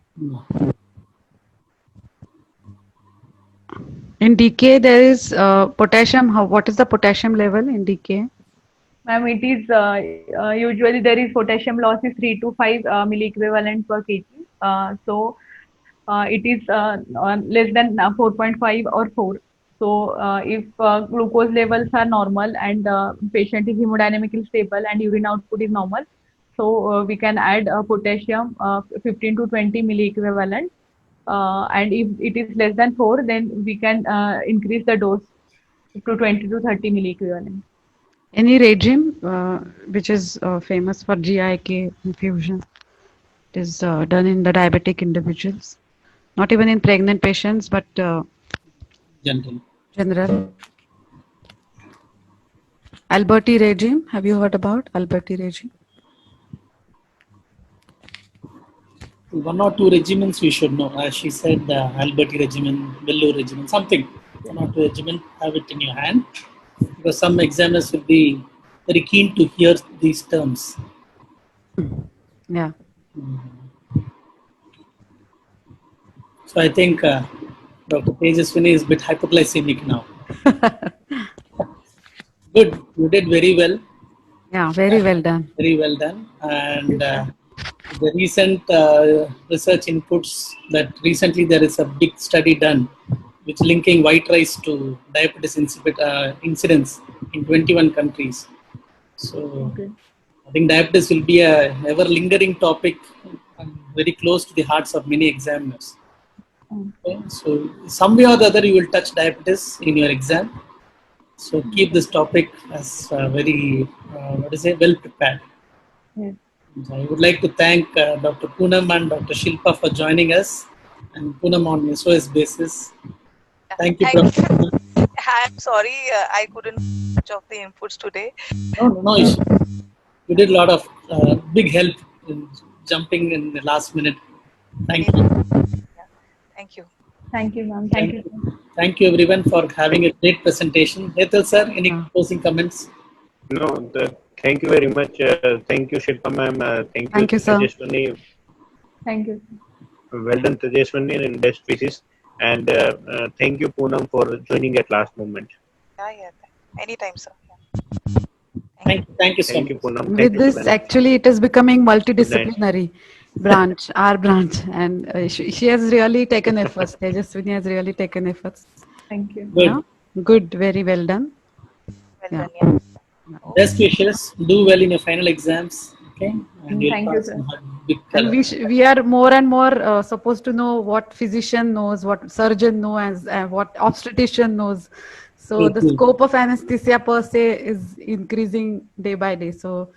In DK, there is potassium. What is the potassium level in DK? Ma'am, it is usually there is potassium loss is 3 to 5 milliequivalent per kg. It is less than 4.5 or 4. So if glucose levels are normal and patient is hemodynamically stable and urine output is normal, so we can add potassium 15 to 20 milliequivalent. And if it is less than 4, then we can increase the dose to 20 to 30 milliequivalent. Any regime which is famous for GIK infusion? It is done in the diabetic individuals, not even in pregnant patients, but General. general. Alberti regime. Have you heard about Alberti regime? One or two regimens we should know. As she said, the Alberti regimen, Bellu regimen, something. One or two regimen, have it in your hand. Because some examiners will be very keen to hear these terms. Yeah. So I think Dr. Tejaswini is a bit hypoglycemic now. Good, you did very well. Yeah, very well done. Very well done. And the recent research inputs that recently there is a big study done which linking white rice to diabetes incidence in 21 countries. So Okay. I think diabetes will be a ever lingering topic and very close to the hearts of many examiners. Okay? So some way or the other you will touch diabetes in your exam. So keep this topic as very well prepared. Yes. I would like to thank Dr. Poonam and Dr. Shilpa for joining us, and Poonam on SOS basis. Thank you, Professor. I'm sorry, I couldn't much of the inputs today. No issue. You did a lot of big help in jumping in the last minute. Thank you. Thank you. Thank you, ma'am. Thank you. Thank you, everyone, for having a great presentation. Hetal sir, any closing comments? No, thank you very much. Thank you, Shilpa ma'am. Thank you, sir. Tejaswini. Thank you. Well done, Tejaswini, and best wishes. And thank you, Poonam, for joining at last moment. Yeah. Anytime, sir. Thank you so Thank you, much. Poonam. Thank With you, this, Poonam. actually, it is becoming multidisciplinary branch, our branch, and she has really taken efforts. Tejaswini has really taken efforts. Thank you. Good. Yeah? Good, very well done. Well done, Best wishes. Do well in your final exams. Okay. And you'll Thank you, pass sir. and have big And we are more and more supposed to know what physician knows, what surgeon knows, and what obstetrician knows. So the True. scope of anesthesia per se is increasing day by day. So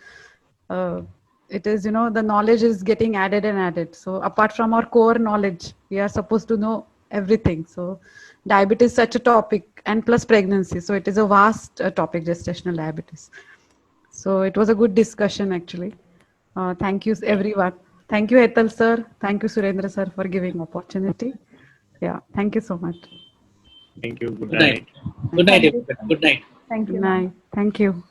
it is, the knowledge is getting added and added. So apart from our core knowledge, we are supposed to know everything. So diabetes is such a topic, and plus pregnancy. So it is a vast topic, gestational diabetes. So it was a good discussion actually. Thank you everyone. Thank you Hetal sir. Thank you Surendra sir for giving opportunity. Yeah, thank you so much. Thank you. Good Good night. night. Good night, Thank you, everybody. sir. Good night. Thank you, Good ma'am. night. Thank you.